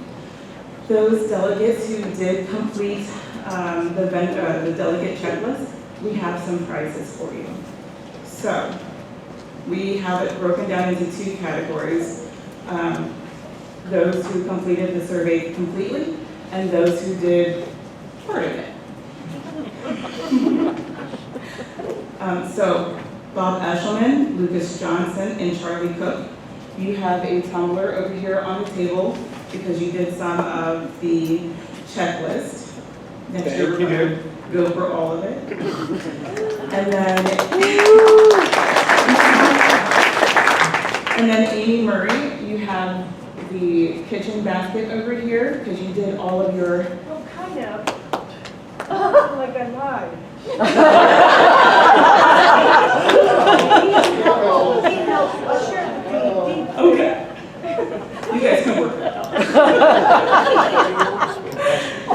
those delegates who did complete the delegate checklist, we have some prizes for you. So we have it broken down into two categories. Those who completed the survey completely and those who did part of it. So Bob Eshelman, Lucas Johnson, and Charlie Cook, you have a tumbler over here on the table because you did some of the checklist. Next year we're going to go for all of it. And then Amy Murray, you have the kitchen basket over here because you did all of your. Oh, kind of. Like I lied. Okay. You guys can work that out.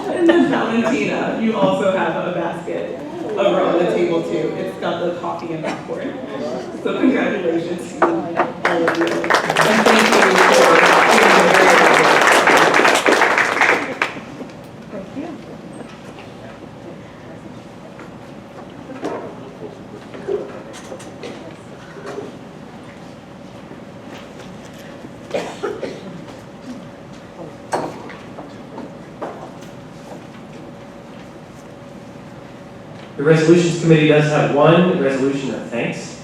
And then Valentina, you also have a basket over on the table too. It's got the coffee and popcorn. So congratulations to all of you. And thank you for doing the very hard work. Thank you. The Resolutions Committee does have one resolution of thanks.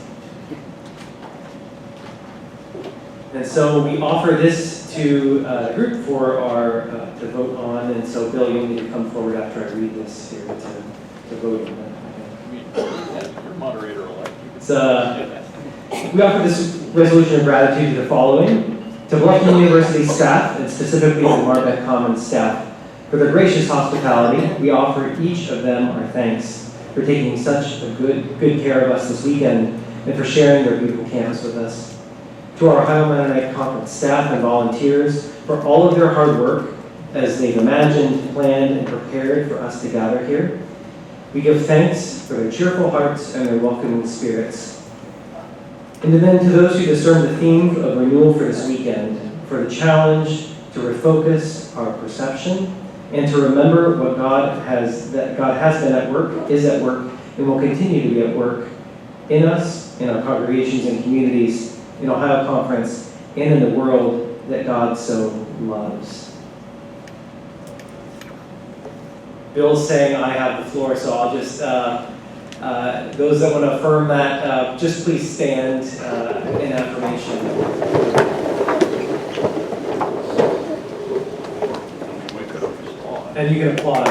And so we offer this to the group for our to vote on. And so Bill, you'll need to come forward after I read this here to vote on that. Your moderator-elect. We offer this resolution of gratitude to the following. To Bluffton University staff, and specifically the Marbeck Commons staff, for their gracious hospitality. We offer each of them our thanks for taking such a good care of us this weekend and for sharing their beautiful campus with us. To our Ohio Mennonite Conference staff and volunteers for all of their hard work as they've imagined, planned, and prepared for us to gather here. We give thanks for their cheerful hearts and their welcoming spirits. And then to those who discern the theme of renewal for this weekend, for the challenge to refocus our perception and to remember what God has been at work, is at work, and will continue to be at work in us, in our congregations and communities, in Ohio Conference, and in the world that God so loves. Bill's saying I have the floor, so I'll just, those that want to affirm that, just please stand in affirmation. And you can applaud.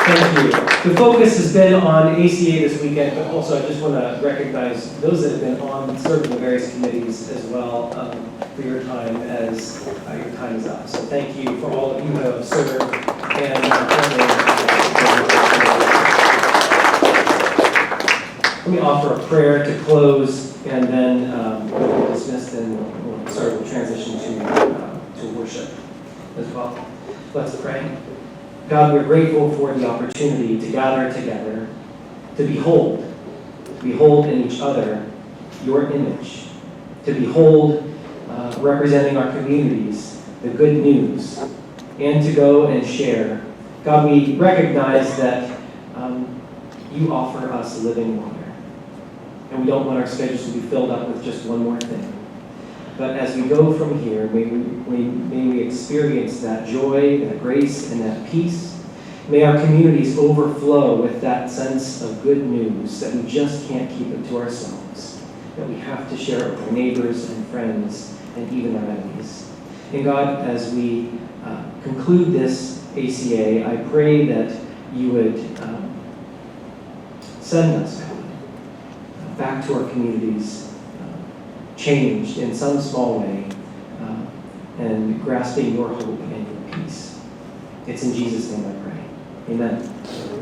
Thank you. The focus has been on ACA this weekend, but also I just want to recognize those that have been on serving the various committees as well for your time as your time is up. So thank you for all of you who have served and me offer a prayer to close, and then we'll be dismissed and we'll transition to worship as well. Let's pray. God, we're grateful for the opportunity to gather together, to behold in each other your image, to behold, representing our communities, the good news, and to go and share. God, we recognize that you offer us living water, and we don't want our schedules to be filled up with just one more thing. But as we go from here, may we experience that joy, that grace, and that peace. May our communities overflow with that sense of good news that we just can't keep it to ourselves, that we have to share it with our neighbors and friends and even our enemies. And God, as we conclude this ACA, I pray that you would send us, God, back to our communities, changed in some small way, and grasping your hope and your peace. It's in Jesus' name I pray. Amen.